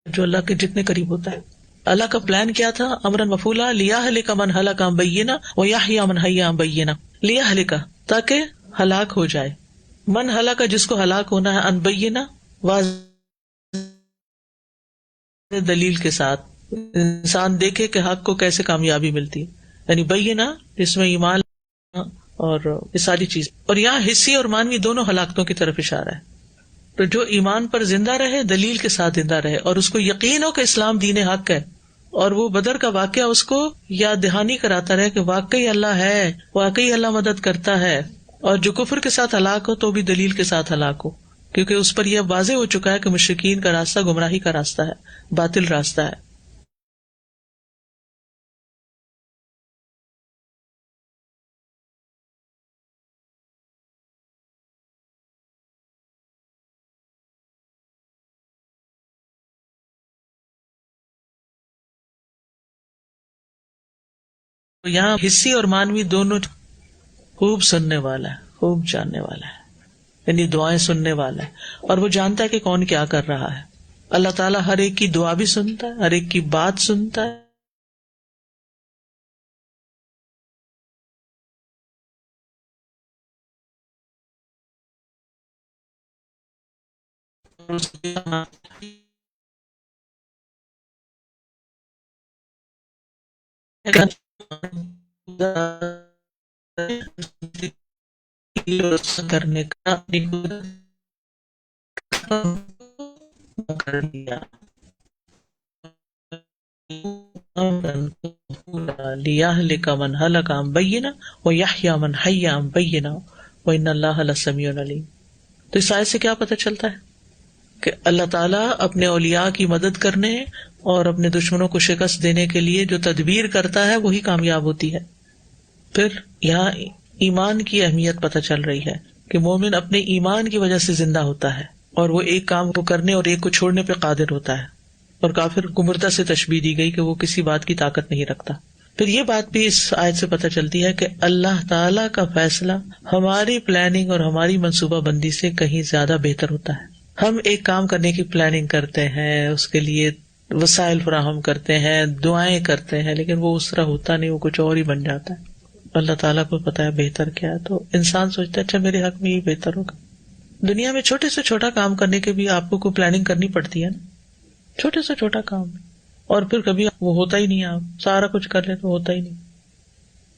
جو اللہ کے جتنے قریب ہوتا ہے. اللہ کا پلان کیا تھا؟ امرن مفعولا لیہلک من ہلک عن بینہ ویحیی من حی عن بینہ. لیہلک تاکہ ہلاک ہو جائے، من ہلاک جس کو ہلاک ہونا ہے، عن بینہ واضح دلیل کے ساتھ، انسان دیکھے کہ حق کو کیسے کامیابی ملتی ہے. یعنی بینہ جس میں ایمان اور یہ ساری چیز. اور یہاں حسی اور مانوی دونوں ہلاکتوں کی طرف اشارہ ہے. تو جو ایمان پر زندہ رہے، دلیل کے ساتھ زندہ رہے، اور اس کو یقین ہو کہ اسلام دین حق ہے، اور وہ بدر کا واقعہ اس کو یاد دہانی کراتا رہے کہ واقعی اللہ ہے، واقعی اللہ مدد کرتا ہے. اور جو کفر کے ساتھ ہلاک ہو تو بھی دلیل کے ساتھ ہلاک ہو، کیونکہ اس پر یہ واضح ہو چکا ہے کہ مشرکین کا راستہ گمراہی کا راستہ ہے، باطل راستہ ہے. یہاں حسی اور مانوی دونوں خوب سننے والا ہے، خوب جاننے والا ہے، یعنی دعائیں سننے والا ہے، اور وہ جانتا ہے کہ کون کیا کر رہا ہے. اللہ تعالیٰ ہر ایک کی دعا بھی سنتا ہے، ہر ایک کی بات سنتا ہے. کرنے کا کر دیا لیہلک من ہلک عن بینہ ویحیی من حی عن بینہ وان اللہ لسمیع علیم. تو اس آیت سے کیا پتہ چلتا ہے؟ کہ اللہ تعالیٰ اپنے اولیاء کی مدد کرنے اور اپنے دشمنوں کو شکست دینے کے لیے جو تدبیر کرتا ہے وہی کامیاب ہوتی ہے. پھر یہاں ایمان کی اہمیت پتہ چل رہی ہے کہ مومن اپنے ایمان کی وجہ سے زندہ ہوتا ہے، اور وہ ایک کام کو کرنے اور ایک کو چھوڑنے پہ قادر ہوتا ہے. اور کافر کو مردہ سے تشبیہ دی گئی کہ وہ کسی بات کی طاقت نہیں رکھتا. پھر یہ بات بھی اس آیت سے پتہ چلتی ہے کہ اللہ تعالیٰ کا فیصلہ ہماری پلاننگ اور ہماری منصوبہ بندی سے کہیں زیادہ بہتر ہوتا ہے. ہم ایک کام کرنے کی پلاننگ کرتے ہیں، اس کے لیے وسائل فراہم کرتے ہیں، دعائیں کرتے ہیں، لیکن وہ اس طرح ہوتا نہیں، وہ کچھ اور ہی بن جاتا ہے. اللہ تعالیٰ کو پتا ہے بہتر کیا ہے، تو انسان سوچتا ہے اچھا میرے حق میں یہ بہتر ہوگا. دنیا میں چھوٹے سے چھوٹا کام کرنے کے بھی آپ کو کوئی پلاننگ کرنی پڑتی ہے نا، چھوٹے سے چھوٹا کام، اور پھر کبھی وہ ہوتا ہی نہیں. آپ سارا کچھ کر لیں تو ہوتا ہی نہیں،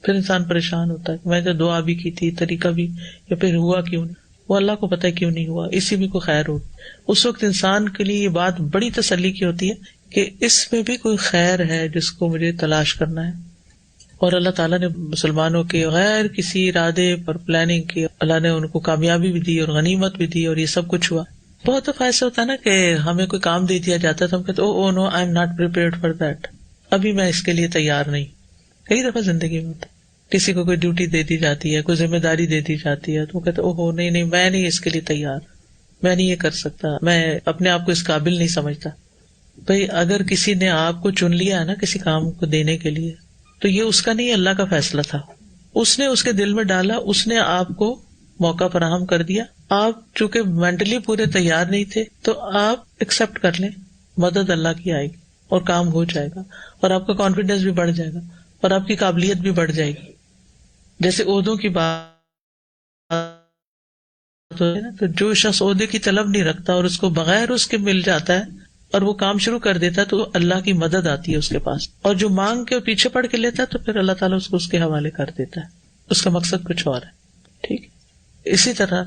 پھر انسان پریشان ہوتا ہے کہ میں تو دعا بھی کی تھی، طریقہ بھی، یا پھر ہوا کیوں نہیں. وہ اللہ کو پتا ہے کیوں نہیں ہوا، اسی میں کوئی خیر ہوگی. اس وقت انسان کے لیے یہ بات بڑی تسلی کی ہوتی ہے کہ اس میں بھی کوئی خیر ہے جس کو مجھے تلاش کرنا ہے. اور اللہ تعالیٰ نے مسلمانوں کے غیر کسی ارادے پر پلاننگ کی، اللہ نے ان کو کامیابی بھی دی اور غنیمت بھی دی، اور یہ سب کچھ ہوا. بہت دفعہ ایسا ہوتا ہے نا کہ ہمیں کوئی کام دے دیا جاتا ہے تو ہم کہتے oh no I am not prepared for that, ابھی میں اس کے لیے تیار نہیں. کئی دفعہ زندگی میں ہوتا ہے، کسی کو کوئی ڈیوٹی دے دی جاتی ہے، کوئی ذمہ داری دے دی جاتی ہے، تو وہ کہتے اوہو نہیں میں نہیں اس کے لیے تیار، میں نہیں یہ کر سکتا، میں اپنے آپ کو اس قابل نہیں سمجھتا. بھئی اگر کسی نے آپ کو چن لیا ہے نا کسی کام کو دینے کے لیے، تو یہ اس کا نہیں، اللہ کا فیصلہ تھا. اس نے اس کے دل میں ڈالا، اس نے آپ کو موقع فراہم کر دیا. آپ چونکہ مینٹلی پورے تیار نہیں تھے تو آپ ایکسپٹ کر لیں، مدد اللہ کی آئے گی اور کام ہو جائے گا، اور آپ کا کانفیڈینس بھی بڑھ جائے گا اور آپ کی قابلیت بھی بڑھ جائے گی. جیسے عہدوں کی بات ہے نا، تو جو شخص عہدے کی طلب نہیں رکھتا اور اس کو بغیر اس کے مل جاتا ہے اور وہ کام شروع کر دیتا ہے تو اللہ کی مدد آتی ہے اس کے پاس. اور جو مانگ کے پیچھے پڑ کے لیتا ہے تو پھر اللہ تعالیٰ اس کو اس کے حوالے کر دیتا ہے، اس کا مقصد کچھ اور ہے. ٹھیک. اسی طرح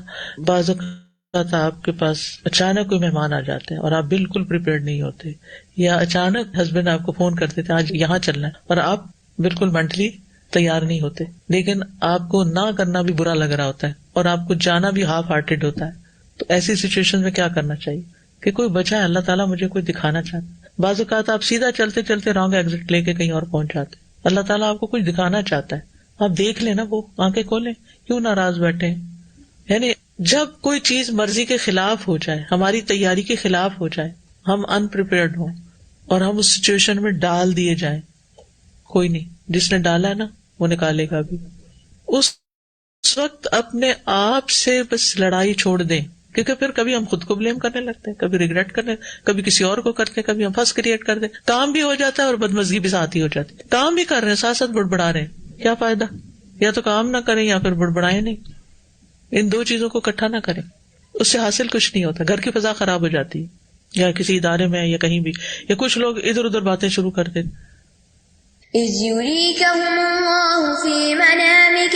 بعض اوقات آپ کے پاس اچانک کوئی مہمان آ جاتے ہیں اور آپ بالکل پریپیئرڈ نہیں ہوتے، یا اچانک ہسبینڈ آپ کو فون کر دیتے ہیں آج یہاں چلنا ہے، اور آپ بالکل مینٹلی تیار نہیں ہوتے، لیکن آپ کو نہ کرنا بھی برا لگ رہا ہوتا ہے اور آپ کو جانا بھی ہاف ہارٹیڈ ہوتا ہے. تو ایسی سچویشن میں کیا کرنا چاہیے کہ کوئی بچہ ہے، اللہ تعالیٰ مجھے کوئی دکھانا چاہتا ہے. بعض اوقات آپ سیدھا چلتے چلتے رانگ ایگزٹ لے کے کہیں اور پہنچ جاتے. اللہ تعالیٰ آپ کو کچھ دکھانا چاہتا ہے، آپ دیکھ لیں نا، وہ آنکھیں کھولیں، کیوں ناراض بیٹھے ہیں. یعنی جب کوئی چیز مرضی کے خلاف ہو جائے، ہماری تیاری کے خلاف ہو جائے، ہم انپریپیئرڈ ہوں اور ہم اس سچویشن میں ڈال دیے جائیں، کوئی نہیں، جس نے ڈالا ہے نا وہ نکالے گا بھی. اس وقت اپنے آپ سے بس لڑائی چھوڑ دیں، کیونکہ پھر کبھی ہم خود کو بلیم کرنے لگتے ہیں، کبھی ریگریٹ کرنے، کبھی کسی اور کو کرتے ہیں، کبھی ہم پھنس کریٹ کر دیں. کام بھی ہو جاتا ہے اور بدمزگی بھی ساتھ ہی ہو جاتی ہے. کام بھی کر رہے ہیں ساتھ ساتھ بڑبڑا رہے ہیں، کیا فائدہ؟ یا تو کام نہ کریں یا پھر بڑبڑائیں نہیں. ان دو چیزوں کو اکٹھا نہ کریں، اس سے حاصل کچھ نہیں ہوتا. گھر کی فضا خراب ہو جاتی ہے، یا کسی ادارے میں یا کہیں بھی، یا کچھ لوگ ادھر ادھر باتیں شروع کر دیتے. إذ يريكهم الله في منامك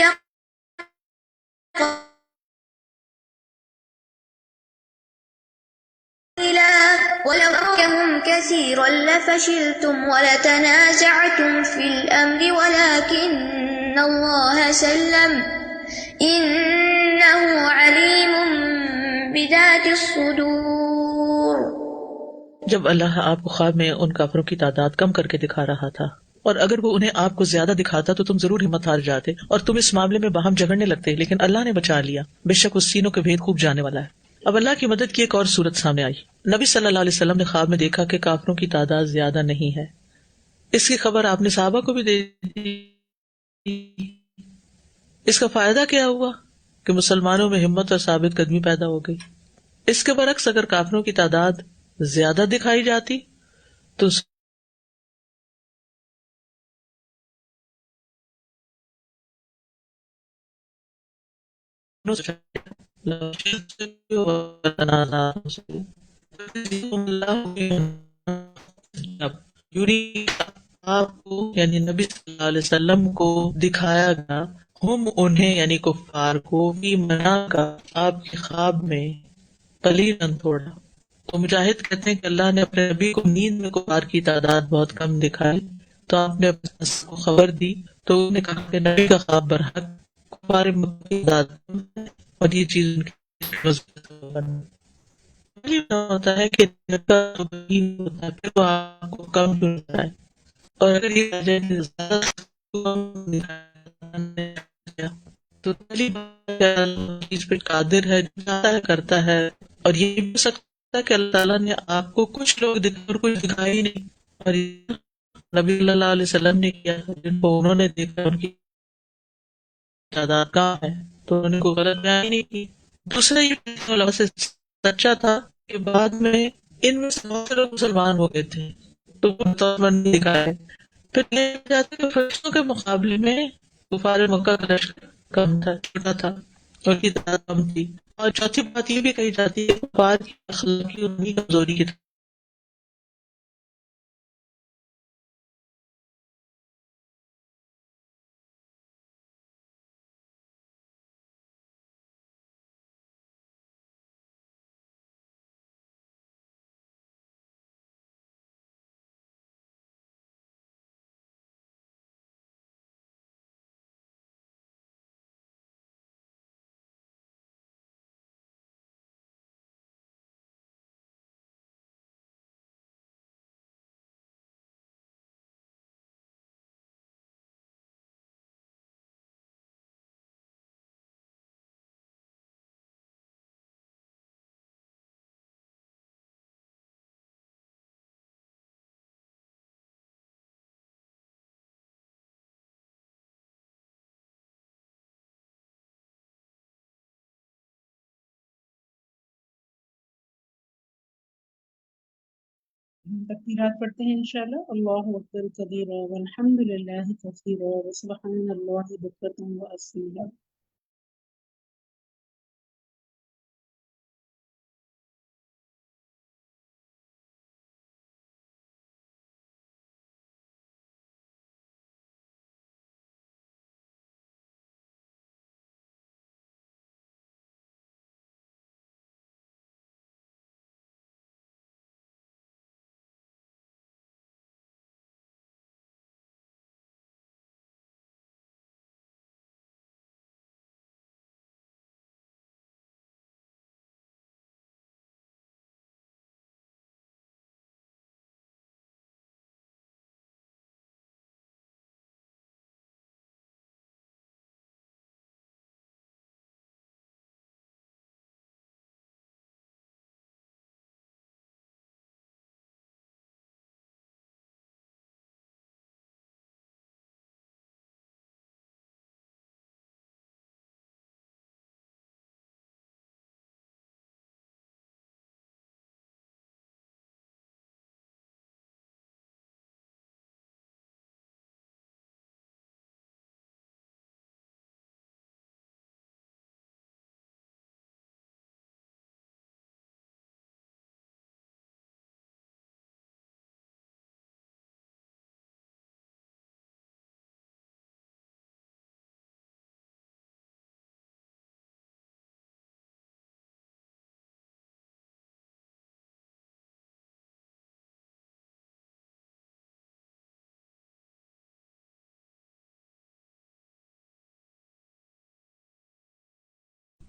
قليلا ولو أراكهم كثيرا لفشلتم ولتنازعتم في الأمر ولكن الله سلم إنه عليم بذات الصدور. جب اللہ آپ کو خواب میں ان کافروں کی تعداد کم کر کے دکھا رہا تھا، اور اگر وہ انہیں آپ کو زیادہ دکھاتا تو تم ضرور ہمت ہار جاتے اور تم اس معاملے میں باہم جھگڑنے لگتے، لیکن اللہ نے بچا لیا، بے شک اس سینوں کے بھید خوب جانے والا ہے. اب اللہ کی مدد کی ایک اور صورت سامنے آئی. نبی صلی اللہ علیہ وسلم نے خواب میں دیکھا کہ کافروں کی تعداد زیادہ نہیں ہے. اس کی خبر آپ نے صحابہ کو بھی دے دی. اس کا فائدہ کیا ہوا کہ مسلمانوں میں ہمت اور ثابت قدمی پیدا ہو گئی. اس کے برعکس اگر کافروں کی تعداد زیادہ دکھائی جاتی تو آپ کو یعنی نبی صلی اللہ علیہ وسلم کو دکھایا گیا، ہم انہیں یعنی کفار کو بھی منا کا آپ کے خواب میں قلیلاً تھوڑا. تو مجاہد کہتے ہیں کہ اللہ نے اپنے نبی کو نیند میں کفار کی تعداد بہت کم دکھائی، تو آپ نے اپنے کو خبر دی تو انہوں نے کہا کہ نبی کا خواب برحق، کفار مکہ کی تعداد کم ہے اور یہ چیز ان کی مضبوط ہوتا ہے کہ ہوتا ہے پھر وہ آپ کو کم ہوتا ہے. اور اگر یہ وجہ زیادہ تو چیز پہ قادر ہے، چاہتا ہے کرتا ہے. اور یہ بھی ہو سکتا ہے کہ اللہ تعالیٰ نے آپ کو کچھ لوگ دکھا اور کچھ دکھایا ہی نہیں، اور نبی صلی اللہ علیہ وسلم نے کیا جن کو انہوں نے دیکھا ان کی تعداد کہاں ہے تو انہوں نے کوئی غلط بیان ہی نہیں کی. دوسرا یہ علماء سے سچا تھا کہ بعد میں ان میں سے بہت سے لوگ مسلمان ہو گئے تھے تو نہیں دکھایا. پھر یہ جاتے کہ فرشتوں کے مقابلے میں کفار مکہ کا لشکر کم تھا، چھوٹا تھا، اور کی تعداد کم تھی. اور چوتھی بات یہ بھی کہی جاتی ہے کہ کفار کی اخلاقی اور دینی کمزوری کی تکبیرات پڑھتے ہیں انشاءاللہ. اللہ اکبر کبیرہ والحمدللہ کثیرہ وسبحان اللہ بکرۃ واصیلا.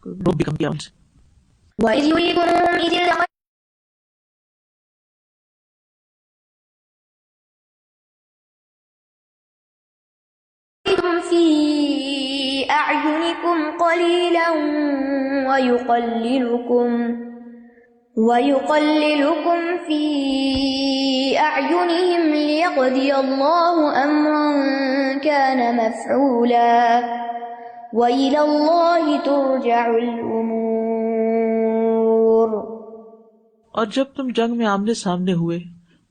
روب بھی کم کیا ان سے. وَإِذْ يُرِيكُمُهُمْ إِذِ التقيتم في أعينكم قليلا ويقللكم في أعينهم ليقضي الله أمرا كان مفعولا وإلى الله ترجع الأمور. اور جب تم جنگ میں آمنے سامنے ہوئے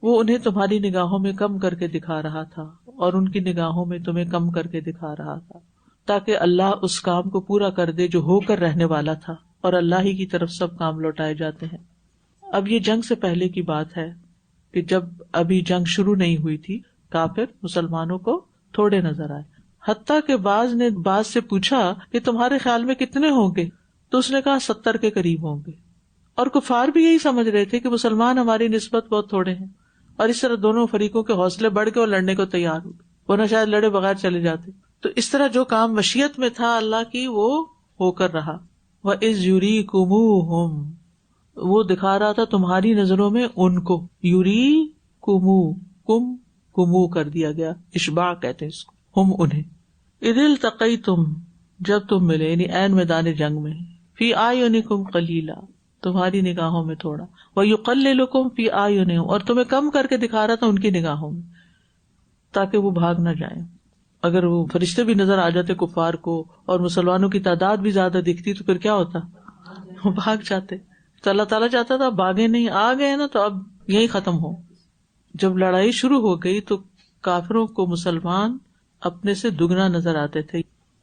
وہ انہیں تمہاری نگاہوں میں کم کر کے دکھا رہا تھا اور ان کی نگاہوں میں تمہیں کم کر کے دکھا رہا تھا تاکہ اللہ اس کام کو پورا کر دے جو ہو کر رہنے والا تھا اور اللہ ہی کی طرف سب کام لوٹائے جاتے ہیں. اب یہ جنگ سے پہلے کی بات ہے کہ جب ابھی جنگ شروع نہیں ہوئی تھی کافر مسلمانوں کو تھوڑے نظر آئے، حتیٰ کہ بعض نے بعض سے پوچھا کہ تمہارے خیال میں کتنے ہوں گے، تو اس نے کہا 70 کے قریب ہوں گے. اور کفار بھی یہی سمجھ رہے تھے کہ مسلمان ہماری نسبت بہت تھوڑے ہیں، اور اس طرح دونوں فریقوں کے حوصلے بڑھ کے اور لڑنے کو تیار ہو گئے، ورنہ شاید لڑے بغیر چلے جاتے. تو اس طرح جو کام مشیت میں تھا اللہ کی وہ ہو کر رہا. وَإِذْ يُرِيكُمُوهُمْ، وہ دکھا رہا تھا تمہاری نظروں میں ان کو. کم کر دیا گیا، اشباع کہتے ہیں اس کو، ہم انہیں. اذ التقیتم، جب تم ملے، یعنی عین میدان جنگ میں. فی اعینکم قلیلا، تمہاری نگاہوں میں تھوڑا. ویقللکم فی اعینہم، اور تمہیں کم کر کے دکھا رہا تھا ان کی نگاہوں میں تاکہ وہ بھاگ نہ جائیں. اگر وہ فرشتے بھی نظر آ جاتے کفار کو اور مسلمانوں کی تعداد بھی زیادہ دکھتی تو پھر کیا ہوتا، وہ بھاگ جاتے. تو اللہ تعالیٰ چاہتا تھا بھاگے نہیں، آ گئے نا تو اب یہی ختم ہو. جب لڑائی شروع ہو گئی تو کافروں کو مسلمان اپنے سے دگنا نظر آتے تھے،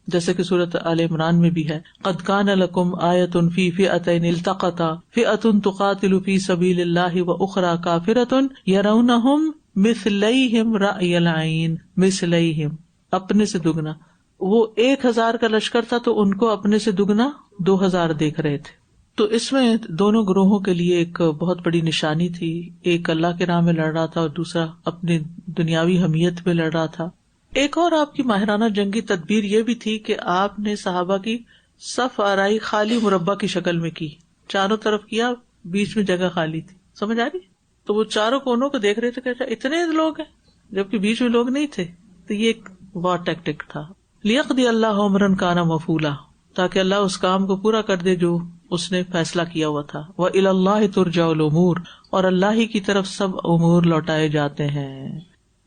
جیسے کہ سورۃ آل عمران میں بھی ہے، قد کان لکم آیۃ فی فئتین التقطا فئۃ تقاتل فی سبیل اللہ واخری کافرۃ یرونہم مثلیہم رأی العین. مثلیہم، اپنے سے دگنا. وہ 1000 کا لشکر تھا تو ان کو اپنے سے دگنا 2000 دیکھ رہے تھے. تو اس میں دونوں گروہوں کے لیے ایک بہت بڑی نشانی تھی، ایک اللہ کے راہ میں لڑ رہا تھا اور دوسرا اپنی دنیاوی حمیت میں لڑ رہا تھا. ایک اور آپ کی ماہرانہ جنگی تدبیر یہ بھی تھی کہ آپ نے صحابہ کی صف آرائی خالی مربع کی شکل میں کی، چاروں طرف کیا، بیچ میں جگہ خالی تھی. سمجھ آ رہی؟ تو وہ چاروں کونوں کو دیکھ رہے تھے کہ اتنے لوگ ہیں جبکہ بیچ میں لوگ نہیں تھے. تو یہ ایک وار ٹیکٹک تھا. لیقضی اللہ امرا کان مفعولا، تاکہ اللہ اس کام کو پورا کر دے جو اس نے فیصلہ کیا ہوا تھا. وإلی اللہ ترجع الامور، اور اللہ ہی کی طرف سب امور لوٹائے جاتے ہیں.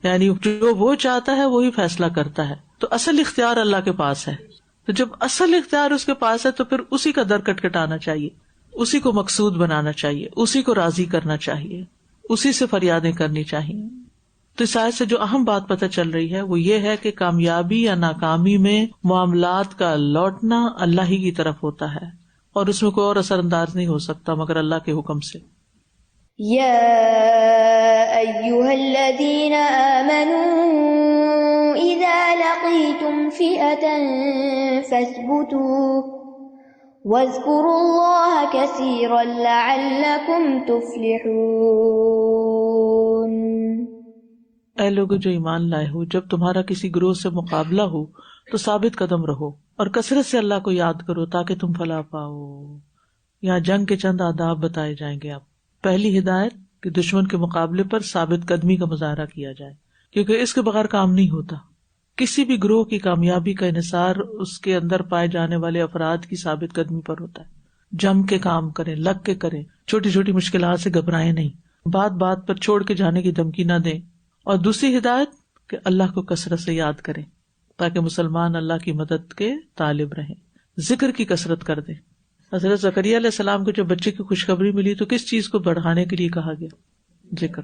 یعنی جو وہ چاہتا ہے وہی فیصلہ کرتا ہے. تو اصل اختیار اللہ کے پاس ہے. تو جب اصل اختیار اس کے پاس ہے تو پھر اسی کا در کٹکھٹانا چاہیے، اسی کو مقصود بنانا چاہیے، اسی کو راضی کرنا چاہیے. اسی سے فریادیں کرنی چاہیے. تو اس آیت سے جو اہم بات پتہ چل رہی ہے وہ یہ ہے کہ کامیابی یا ناکامی میں معاملات کا لوٹنا اللہ ہی کی طرف ہوتا ہے اور اس میں کوئی اور اثر انداز نہیں ہو سکتا مگر اللہ کے حکم سے. یا ایھا الذین آمنوا اذا لقیتم فئة فاثبتوا واذکروا اللہ کثیرا لعلکم تفلحون. اے لوگو جو ایمان لائے ہو، جب تمہارا کسی گروہ سے مقابلہ ہو تو ثابت قدم رہو اور کثرت سے اللہ کو یاد کرو تاکہ تم فلاح پاؤ. یہاں جنگ کے چند آداب بتائے جائیں گے. آپ پہلی ہدایت کہ دشمن کے مقابلے پر ثابت قدمی کا مظاہرہ کیا جائے، کیونکہ اس کے بغیر کام نہیں ہوتا. کسی بھی گروہ کی کامیابی کا انحصار اس کے اندر پائے جانے والے افراد کی ثابت قدمی پر ہوتا ہے. جم کے کام کریں، لگ کے کریں، چھوٹی چھوٹی مشکلات سے گھبرائیں نہیں، بات بات پر چھوڑ کے جانے کی دھمکی نہ دیں. اور دوسری ہدایت کہ اللہ کو کثرت سے یاد کریں تاکہ مسلمان اللہ کی مدد کے طالب رہیں. ذکر کی کثرت کر دیں. حضرت زکریا علیہ السلام کو جب بچے کی خوشخبری ملی تو کس چیز کو بڑھانے کے لیے کہا گیا؟ ذکر.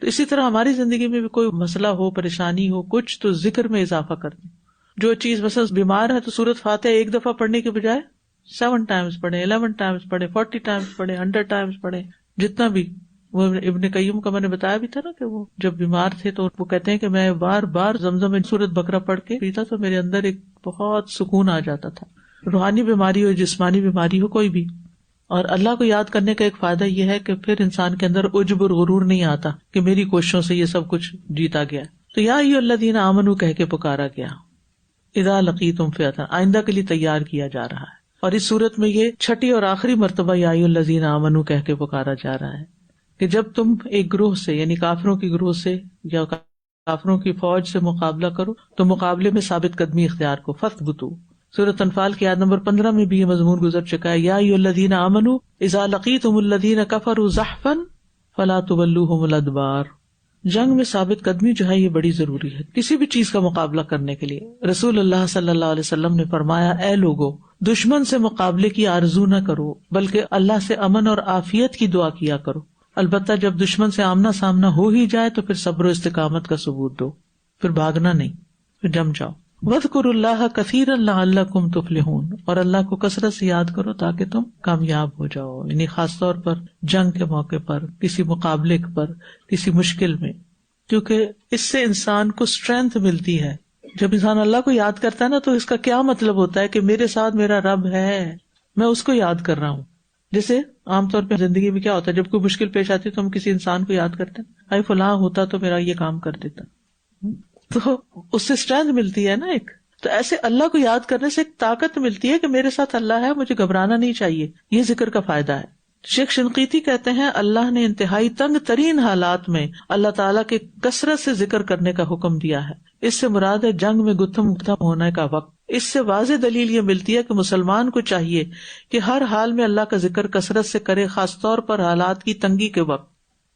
تو اسی طرح ہماری زندگی میں بھی کوئی مسئلہ ہو، پریشانی ہو، کچھ تو ذکر میں اضافہ کر دیں. جو چیز مثلا بیمار ہے تو سورۃ فاتحہ ایک دفعہ پڑھنے کے بجائے 7 times پڑھیں، 11 times پڑھیں، 40 times پڑھیں، 100 times پڑھیں، جتنا بھی. وہ ابن قیم کا میں نے بتایا بھی تھا نا کہ وہ جب بیمار تھے تو وہ کہتے ہیں کہ میں بار بار زمزم میں سورۃ بقرہ پڑھ کے پیتا تو میرے اندر ایک بہت سکون آ جاتا تھا. روحانی بیماری ہو، جسمانی بیماری ہو، کوئی بھی. اور اللہ کو یاد کرنے کا ایک فائدہ یہ ہے کہ پھر انسان کے اندر عجب اور غرور نہیں آتا کہ میری کوششوں سے یہ سب کچھ جیتا گیا. تو یا ایھا الذین آمنوا کہہ کے پکارا گیا. اذا لقیتم فئۃ، آئندہ کے لیے تیار کیا جا رہا ہے. اور اس صورت میں یہ چھٹی اور آخری مرتبہ یا ایھا الذین آمنوا کہہ کے پکارا جا رہا ہے کہ جب تم ایک گروہ سے یعنی کافروں کی گروہ سے یا کافروں کی فوج سے مقابلہ کرو تو مقابلے میں ثابت قدمی اختیار کو. فاثبتوا، سورۃ انفال کی آیت نمبر 15 میں بھی یہ مضمون گزر چکا ہے. یا ایھا الذین آمنوا اذا لقیتم الذین کفروا زحفا فلا تولوہم الادبار. جنگ میں ثابت قدمی جو ہے یہ بڑی ضروری ہے کسی بھی چیز کا مقابلہ کرنے کے لیے. رسول اللہ صلی اللہ علیہ وسلم نے فرمایا، اے لوگو دشمن سے مقابلے کی آرزو نہ کرو بلکہ اللہ سے امن اور عافیت کی دعا کیا کرو. البتہ جب دشمن سے آمنا سامنا ہو ہی جائے تو پھر صبر و استقامت کا ثبوت دو، پھر بھاگنا نہیں، پھر جم جاؤ. وَاذْكُرُوا اللَّهَ كَثِيرًا لَعَلَّكُمْ تُفْلِحُونَ، اور اللہ کو کثرت سے یاد کرو تاکہ تم کامیاب ہو جاؤ. یعنی خاص طور پر جنگ کے موقع پر، کسی مقابلے پر، کسی مشکل میں، کیونکہ اس سے انسان کو اسٹرینتھ ملتی ہے. جب انسان اللہ کو یاد کرتا ہے نا تو اس کا کیا مطلب ہوتا ہے کہ میرے ساتھ میرا رب ہے، میں اس کو یاد کر رہا ہوں. جیسے عام طور پہ زندگی میں کیا ہوتا ہے جب کوئی مشکل پیش آتی ہے تو ہم کسی انسان کو یاد کرتے ہیں، بھائی فلاں ہوتا تو میرا یہ کام کر دیتا. تو اس سے اسٹرینتھ ملتی ہے نا ایک. تو ایسے اللہ کو یاد کرنے سے ایک طاقت ملتی ہے کہ میرے ساتھ اللہ ہے، مجھے گھبرانا نہیں چاہیے. یہ ذکر کا فائدہ ہے. شیخ شنقیطی کہتے ہیں اللہ نے انتہائی تنگ ترین حالات میں اللہ تعالیٰ کے کثرت سے ذکر کرنے کا حکم دیا ہے. اس سے مراد ہے جنگ میں گتھم گتھم ہونے کا وقت. اس سے واضح دلیل یہ ملتی ہے کہ مسلمان کو چاہیے کہ ہر حال میں اللہ کا ذکر کثرت سے کرے، خاص طور پر حالات کی تنگی کے وقت.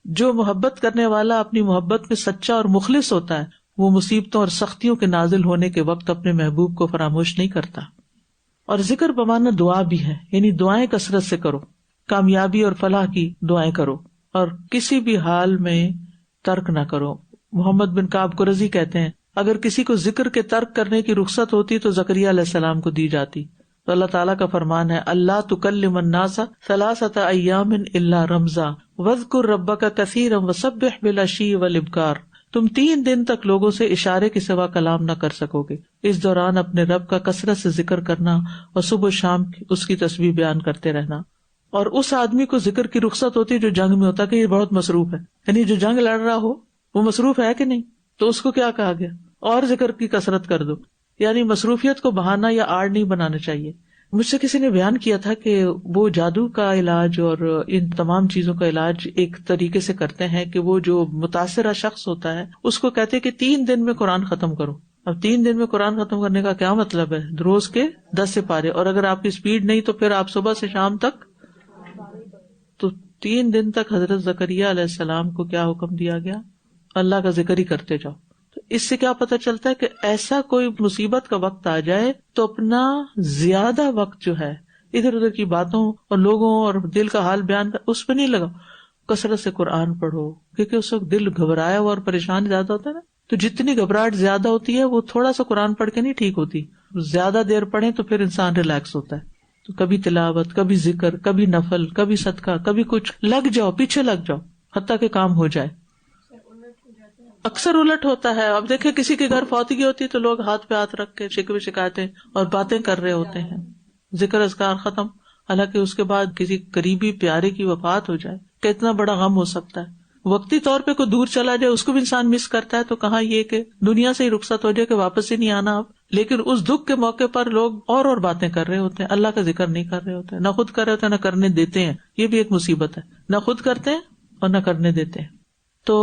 جو محبت کرنے والا اپنی محبت میں سچا اور مخلص ہوتا ہے وہ مصیبتوں اور سختیوں کے نازل ہونے کے وقت اپنے محبوب کو فراموش نہیں کرتا. اور ذکر بمانا دعا بھی ہے، یعنی دعائیں کثرت سے کرو، کامیابی اور فلاح کی دعائیں کرو اور کسی بھی حال میں ترک نہ کرو. محمد بن کعب قرظی کہتے ہیں اگر کسی کو ذکر کے ترک کرنے کی رخصت ہوتی تو زکریا علیہ السلام کو دی جاتی. تو اللہ تعالیٰ کا فرمان ہے اللہ تکلم الناس 3 ایام الا رمزا واذکر ربک کثیرا وسبح بالعشی والابکار. تم 3 دن تک لوگوں سے اشارے کے سوا کلام نہ کر سکو گے، اس دوران اپنے رب کا کثرت سے ذکر کرنا اور صبح و شام اس کی تسبیح بیان کرتے رہنا. اور اس آدمی کو ذکر کی رخصت ہوتی جو جنگ میں ہوتا کہ یہ بہت مصروف ہے، یعنی جو جنگ لڑ رہا ہو وہ مصروف ہے کہ نہیں، تو اس کو کیا کہا گیا اور ذکر کی کثرت کر دو. یعنی مصروفیت کو بہانہ یا آڑ نہیں بنانا چاہیے. مجھ سے کسی نے بیان کیا تھا کہ وہ جادو کا علاج اور ان تمام چیزوں کا علاج ایک طریقے سے کرتے ہیں کہ وہ جو متاثرہ شخص ہوتا ہے اس کو کہتے کہ 3 دن میں قرآن ختم کرو. اب 3 دن میں قرآن ختم کرنے کا کیا مطلب ہے؟ روز کے 10 سپارے، اور اگر آپ کی اسپیڈ نہیں تو پھر آپ صبح سے شام تک. تو 3 دن تک حضرت زکریا علیہ السلام کو کیا حکم دیا گیا؟ اللہ کا ذکر ہی کرتے جاؤ. تو اس سے کیا پتہ چلتا ہے کہ ایسا کوئی مصیبت کا وقت آ جائے تو اپنا زیادہ وقت جو ہے ادھر ادھر کی باتوں اور لوگوں اور دل کا حال بیان کر اس پہ نہیں لگا، کثرت سے قرآن پڑھو، کیونکہ اس وقت دل گھبرایا ہوا اور پریشان زیادہ ہوتا ہے نا، تو جتنی گھبراہٹ زیادہ ہوتی ہے وہ تھوڑا سا قرآن پڑھ کے نہیں ٹھیک ہوتی، زیادہ دیر پڑھیں تو پھر انسان ریلیکس ہوتا ہے. تو کبھی تلاوت، کبھی ذکر، کبھی نفل، کبھی صدقہ، کبھی کچھ، لگ جاؤ، پیچھے لگ جاؤ حتیٰ کہ کام ہو جائے. اکثر الٹ ہوتا ہے. اب دیکھیں کسی کے گھر فوتگی ہوتی ہے تو لوگ ہاتھ پہ ہاتھ رکھ کے شکوے شکایتیں اور باتیں کر رہے ہوتے ہیں، ذکر اذکار ختم، حالانکہ اس کے بعد کسی قریبی پیارے کی وفات ہو جائے کتنا بڑا غم ہو سکتا ہے. وقتی طور پہ کوئی دور چلا جائے اس کو بھی انسان مس کرتا ہے، تو کہاں یہ کہ دنیا سے ہی رخصت ہو جائے کہ واپس ہی نہیں آنا اب. لیکن اس دکھ کے موقع پر لوگ اور باتیں کر رہے ہوتے ہیں، اللہ کا ذکر نہیں کر رہے ہوتے ہیں، نہ خود کر رہے ہوتے ہیں نہ کرنے دیتے ہیں. یہ بھی ایک مصیبت ہے، نہ خود کرتے ہیں اور نہ کرنے دیتے ہیں. تو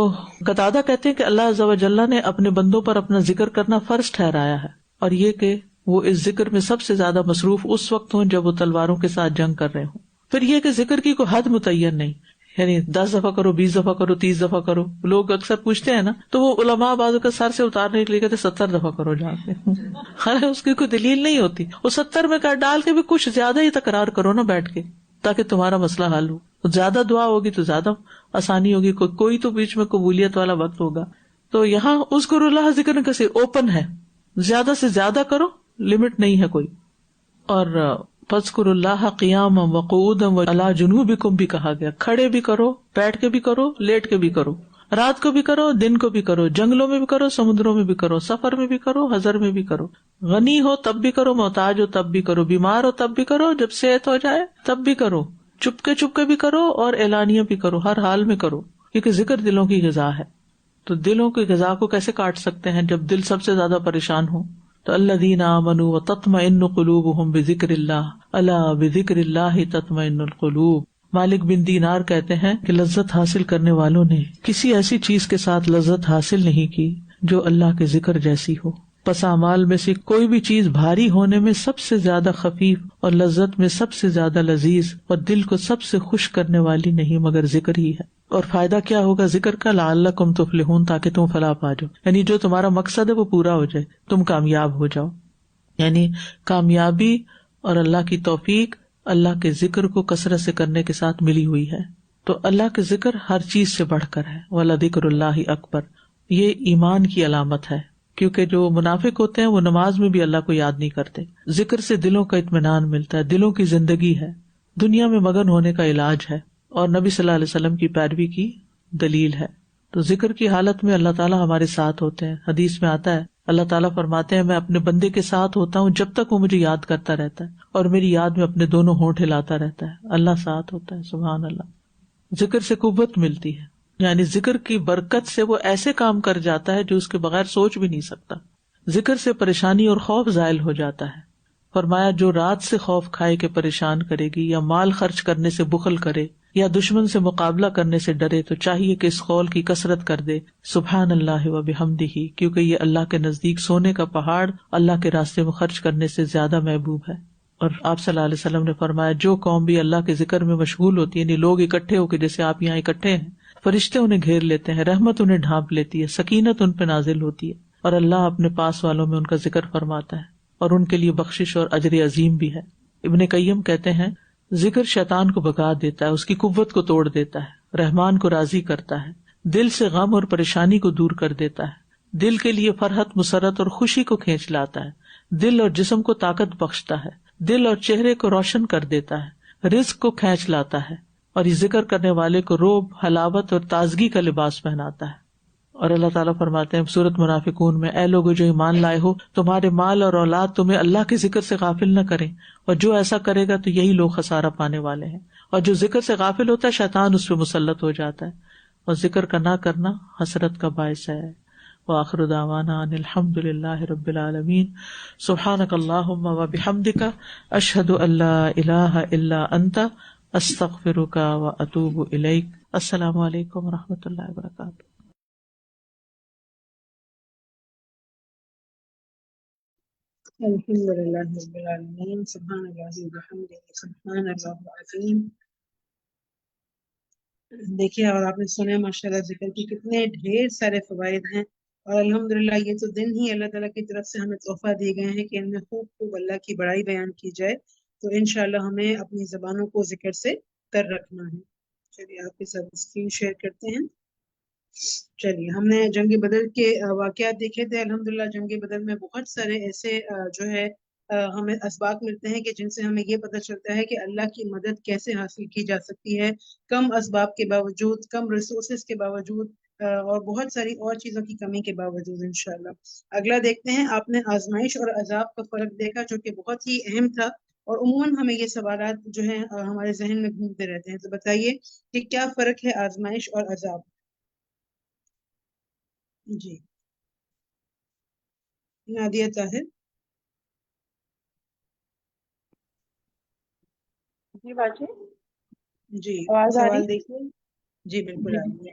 قتادہ کہتے ہیں کہ اللہ عز و جل نے اپنے بندوں پر اپنا ذکر کرنا فرض ٹھہرایا ہے، اور یہ کہ وہ اس ذکر میں سب سے زیادہ مصروف اس وقت ہوں جب وہ تلواروں کے ساتھ جنگ کر رہے ہوں. پھر یہ کہ ذکر کی کوئی حد متعین نہیں، یعنی 10 دفعہ کرو، 20 دفعہ کرو، 30 دفعہ کرو. لوگ اکثر پوچھتے ہیں نا تو وہ علماء بعض کا سر سے اتارنے کے لیے کہتے 70 دفعہ کرو جا کے. ہاں اس کی کوئی دلیل نہیں ہوتی. وہ 70 میں کر ڈال کے بھی کچھ زیادہ ہی تکرار کرو نا بیٹھ کے، تاکہ تمہارا مسئلہ حل ہو. زیادہ دعا ہوگی تو زیادہ آسانی ہوگی، کوئی تو بیچ میں قبولیت والا وقت ہوگا. تو یہاں اذکروا اللہ ذکر کیسے اوپن ہے، زیادہ سے زیادہ کرو، لمٹ نہیں ہے کوئی. اور فاذکروا اللہ قیاما وقعودا وعلی جنوبکم بھی کہا گیا، کھڑے بھی کرو، بیٹھ کے بھی کرو، لیٹ کے بھی کرو، رات کو بھی کرو، دن کو بھی کرو، جنگلوں میں بھی کرو، سمندروں میں بھی کرو، سفر میں بھی کرو، حضر میں بھی کرو، غنی ہو تب بھی کرو، محتاج ہو تب بھی کرو، بیمار ہو تب بھی کرو، جب صحت ہو جائے تب بھی کرو، چپ کے بھی کرو اور اعلانیہ بھی کرو، ہر حال میں کرو، کیونکہ ذکر دلوں کی غذا ہے. تو دلوں کی غذا کو کیسے کاٹ سکتے ہیں جب دل سب سے زیادہ پریشان ہو؟ تو الذین آمنوا وتطمئن قلوبهم بذکر اللہ الا بذکر اللہ تطمئن القلوب. مالک بن دینار کہتے ہیں کہ لذت حاصل کرنے والوں نے کسی ایسی چیز کے ساتھ لذت حاصل نہیں کی جو اللہ کے ذکر جیسی ہو. پس اعمال میں سے کوئی بھی چیز بھاری ہونے میں سب سے زیادہ خفیف اور لذت میں سب سے زیادہ لذیذ اور دل کو سب سے خوش کرنے والی نہیں مگر ذکر ہی ہے. اور فائدہ کیا ہوگا ذکر کا؟ لعلکم تفلحون، تاکہ تم فلاح پا جاؤ، یعنی جو تمہارا مقصد ہے وہ پورا ہو جائے، تم کامیاب ہو جاؤ. یعنی کامیابی اور اللہ کی توفیق اللہ کے ذکر کو کثرت سے کرنے کے ساتھ ملی ہوئی ہے. تو اللہ کے ذکر ہر چیز سے بڑھ کر ہے. وَلَذِكْرُ اللَّهِ اکبر. یہ ایمان کی علامت ہے، کیونکہ جو منافق ہوتے ہیں وہ نماز میں بھی اللہ کو یاد نہیں کرتے. ذکر سے دلوں کا اطمینان ملتا ہے، دلوں کی زندگی ہے، دنیا میں مگن ہونے کا علاج ہے، اور نبی صلی اللہ علیہ وسلم کی پیروی کی دلیل ہے. تو ذکر کی حالت میں اللہ تعالیٰ ہمارے ساتھ ہوتے ہیں. حدیث میں آتا ہے اللہ تعالیٰ فرماتے ہیں میں اپنے بندے کے ساتھ ہوتا ہوں جب تک وہ مجھے یاد کرتا رہتا ہے، اور میری یاد میں اپنے دونوں ہونٹ ہلاتا رہتا ہے. اللہ ساتھ ہوتا ہے. سبحان اللہ. ذکر سے قوت ملتی ہے، یعنی ذکر کی برکت سے وہ ایسے کام کر جاتا ہے جو اس کے بغیر سوچ بھی نہیں سکتا. ذکر سے پریشانی اور خوف زائل ہو جاتا ہے. فرمایا جو رات سے خوف کھائے کے پریشان کرے گی، یا مال خرچ کرنے سے بخل کرے، یا دشمن سے مقابلہ کرنے سے ڈرے، تو چاہیے کہ اس قول کی کثرت کر دے سبحان اللہ و بحمدہ، کیونکہ یہ اللہ کے نزدیک سونے کا پہاڑ اللہ کے راستے میں خرچ کرنے سے زیادہ محبوب ہے. اور آپ صلی اللہ علیہ وسلم نے فرمایا جو قوم بھی اللہ کے ذکر میں مشغول ہوتی ہے، یعنی لوگ اکٹھے ہو کے جیسے آپ یہاں اکٹھے ہیں، فرشتے انہیں گھیر لیتے ہیں، رحمت انہیں ڈھانپ لیتی ہے، سکینت ان پہ نازل ہوتی ہے، اور اللہ اپنے پاس والوں میں ان کا ذکر فرماتا ہے، اور ان کے لیے بخشش اور اجر عظیم بھی ہے. ابن قیم کہتے ہیں ذکر شیطان کو بھگا دیتا ہے، اس کی قوت کو توڑ دیتا ہے، رحمان کو راضی کرتا ہے، دل سے غم اور پریشانی کو دور کر دیتا ہے، دل کے لیے فرحت، مسرت اور خوشی کو کھینچ لاتا ہے، دل اور جسم کو طاقت بخشتا ہے، دل اور چہرے کو روشن کر دیتا ہے، رزق کو کھینچ لاتا ہے، اور یہ ذکر کرنے والے کو روب، حلاوت اور تازگی کا لباس پہناتا ہے. اور اللہ تعالیٰ فرماتے ہیں سورۃ منافقون میں، اے لوگو جو ایمان لائے ہو، تمہارے مال اور اولاد تمہیں اللہ کے ذکر سے غافل نہ کریں، اور جو ایسا کرے گا تو یہی لوگ خسارہ پانے والے ہیں. اور جو ذکر سے غافل ہوتا ہے شیطان اس پہ مسلط ہو جاتا ہے، اور ذکر کا نہ کرنا حسرت کا باعث ہے. وآخر دعوانا ان الحمد للہ رب العالمین. سبحانک اللہم وبحمدک، اشہد ان لا الہ الا انت، استغفرک واتوب الیک. السلام علیکم ورحمۃ اللہ وبرکاتہ. الحمد للہ رب العالمین. سبحان اللہ وبحمدہ، سبحان اللہ العظیم. دیکھیے، اور آپ نے سنا ماشاءاللہ ذکر کی کتنے ڈھیر سارے فوائد ہیں، اور الحمدللہ یہ تو دن ہی اللہ تعالیٰ کی طرف سے ہمیں تحفہ دیے گئے ہیں کہ ان میں خوب خوب اللہ کی بڑائی بیان کی جائے. تو انشاءاللہ ہمیں اپنی زبانوں کو ذکر سے تر رکھنا ہے. چلیے آپ کے ساتھ اسکرین شیئر کرتے ہیں. چلیے ہم نے جنگ بدر کے واقعات دیکھے تھے. الحمدللہ جنگ بدر میں بہت سارے ایسے جو ہے ہمیں اسباق ملتے ہیں کہ جن سے ہمیں یہ پتہ چلتا ہے کہ اللہ کی مدد کیسے حاصل کی جا سکتی ہے کم اسباب کے باوجود, کم ریسورسز کے باوجود, اور بہت ساری اور چیزوں کی کمی کے باوجود انشاءاللہ. اگلا دیکھتے ہیں. آپ نے آزمائش اور عذاب کا فرق دیکھا جو کہ بہت ہی اہم تھا, اور عموماً ہمیں یہ سوالات جو ہیں ہمارے ذہن میں گھومتے رہتے ہیں. تو بتائیے کہ کیا فرق ہے آزمائش اور عذاب؟ جی نادیہ طاہر. جی باجی جی آواز آ رہی سوال دیکھیے. جی بالکل آ رہی ہے.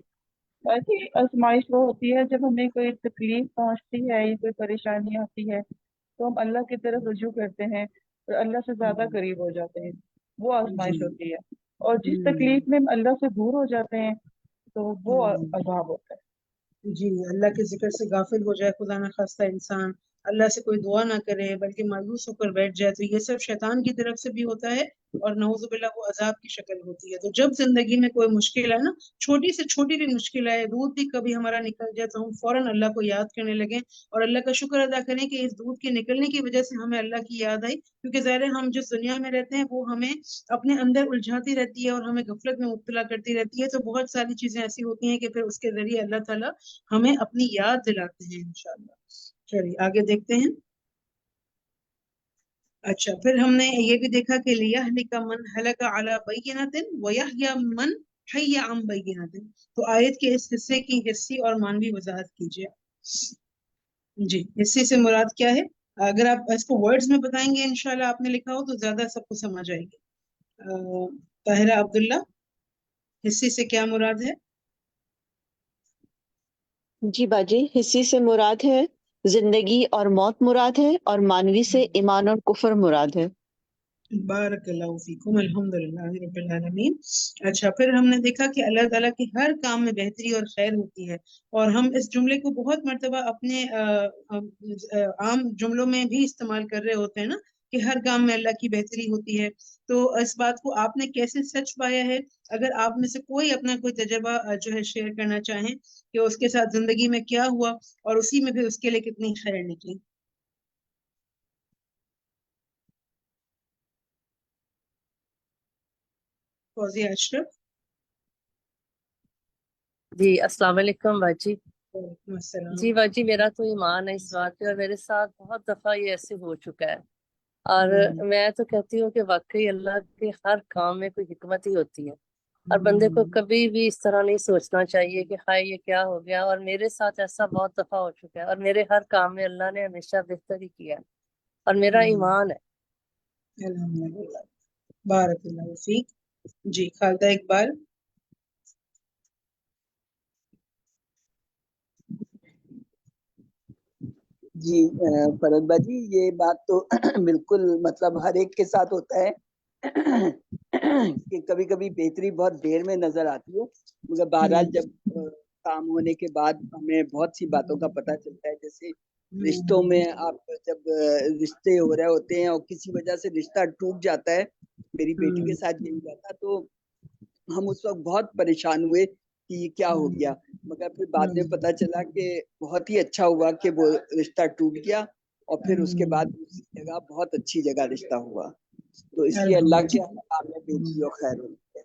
باجی آزمائش وہ ہوتی ہے جب ہمیں کوئی تکلیف پہنچتی ہے یا کوئی پریشانی آتی ہے تو ہم اللہ کی طرف رجوع کرتے ہیں اور اللہ سے زیادہ قریب ہو جاتے ہیں, وہ جی آزمائش ہوتی ہے. اور جس تکلیف میں ہم اللہ سے دور ہو جاتے ہیں تو وہ عذاب ہوتا ہے. جی اللہ کے ذکر سے غافل ہو جائے خدا نہ خواستہ انسان, اللہ سے کوئی دعا نہ کرے بلکہ مایوس ہو کر بیٹھ جائے, تو یہ سب شیطان کی طرف سے بھی ہوتا ہے اور نعوذ باللہ وہ عذاب کی شکل ہوتی ہے. تو جب زندگی میں کوئی مشکل ہے نا, چھوٹی سے چھوٹی بھی مشکل ہے, دودھ بھی کبھی ہمارا نکل جائے تو ہم فوراً اللہ کو یاد کرنے لگیں اور اللہ کا شکر ادا کریں کہ اس دودھ کے نکلنے کی وجہ سے ہمیں اللہ کی یاد آئی, کیونکہ ظاہر ہے ہم جس دنیا میں رہتے ہیں وہ ہمیں اپنے اندر الجھاتی رہتی ہے اور ہمیں غفلت میں مبتلا کرتی رہتی ہے. تو بہت ساری چیزیں ایسی ہوتی ہیں کہ پھر اس کے ذریعے اللہ تعالیٰ ہمیں اپنی یاد دلاتے ہیں انشاءاللہ. چلیے آگے دیکھتے ہیں. اچھا پھر ہم نے یہ بھی دیکھا کہ لِيَهْلِكَ مَنْ هَلَكَ عَلَى بَيِّنَةٍ وَيَحْيَى مَنْ حَيَّ عَنْ بَيِّنَةٍ. تو آیت کے اس حصے کی حصی اور مانوی وضاحت کیجیے. جی حصے سے مراد کیا ہے؟ اگر آپ اس کو ورڈز میں بتائیں گے انشاءاللہ آپ نے لکھا ہو تو زیادہ سب کو سمجھ آئے گی. طاہرہ عبداللہ, حصے سے کیا مراد ہے؟ جی باجی حصی سے مراد ہے زندگی اور موت مراد ہے, اور مانوی سے ایمان اور کفر مراد ہے. بارک اللہ فیکم, الحمدللہ رب العالمین. اچھا پھر ہم نے دیکھا کہ اللہ تعالیٰ کے ہر کام میں بہتری اور خیر ہوتی ہے, اور ہم اس جملے کو بہت مرتبہ اپنے عام جملوں میں بھی استعمال کر رہے ہوتے ہیں نا, کہ ہر کام میں اللہ کی بہتری ہوتی ہے. تو اس بات کو آپ نے کیسے سچ پایا ہے؟ اگر آپ میں سے کوئی اپنا کوئی تجربہ جو ہے شیئر کرنا چاہیں کہ اس کے ساتھ زندگی میں کیا ہوا اور اسی میں پھر اس کے لیے کتنی خیر نکلی. فوزیہ اشرف. جی السلام علیکم باجی. وعلیکم السلام. جی باجی میرا تو ایمان ہے اس بات پہ, اور میرے ساتھ بہت دفعہ یہ ایسے ہو چکا ہے, اور میں تو کہتی ہوں کہ واقعی اللہ کے ہر کام میں کوئی حکمت ہی ہوتی ہے, اور بندے کو کبھی بھی اس طرح نہیں سوچنا چاہیے کہ ہائے یہ کیا ہو گیا. اور میرے ساتھ ایسا بہت دفعہ ہو چکا ہے, اور میرے ہر کام میں اللہ نے ہمیشہ بہتر ہی کیا ہے, اور میرا ایمان ہے. الحمدللہ بارک اللہ فیک. جی خالدہ اقبال. جی فرد باجی یہ بات تو بالکل مطلب ہر ایک کے ساتھ ہوتا ہے کہ کبھی کبھی بہتری بہت دیر میں نظر آتی ہے, مگر بہرحال جب کام ہونے کے بعد ہمیں بہت سی باتوں کا پتہ چلتا ہے. جیسے رشتوں میں آپ جب رشتے ہو رہے ہوتے ہیں اور کسی وجہ سے رشتہ ٹوٹ جاتا ہے, میری بیٹی کے ساتھ یہی ہوا تھا, تو ہم اس وقت بہت پریشان ہوئے کہ یہ کیا ہو گیا, مگر پھر بعد میں پتا چلا کہ بہت ہی اچھا ہوا کہ وہ رشتہ ٹوٹ گیا, اور پھر اس کے بعد دوسری جگہ بہت اچھی جگہ رشتہ ہوا. تو اس لیے اللہ کے کام میں بہتری و خیر ہوتی ہے.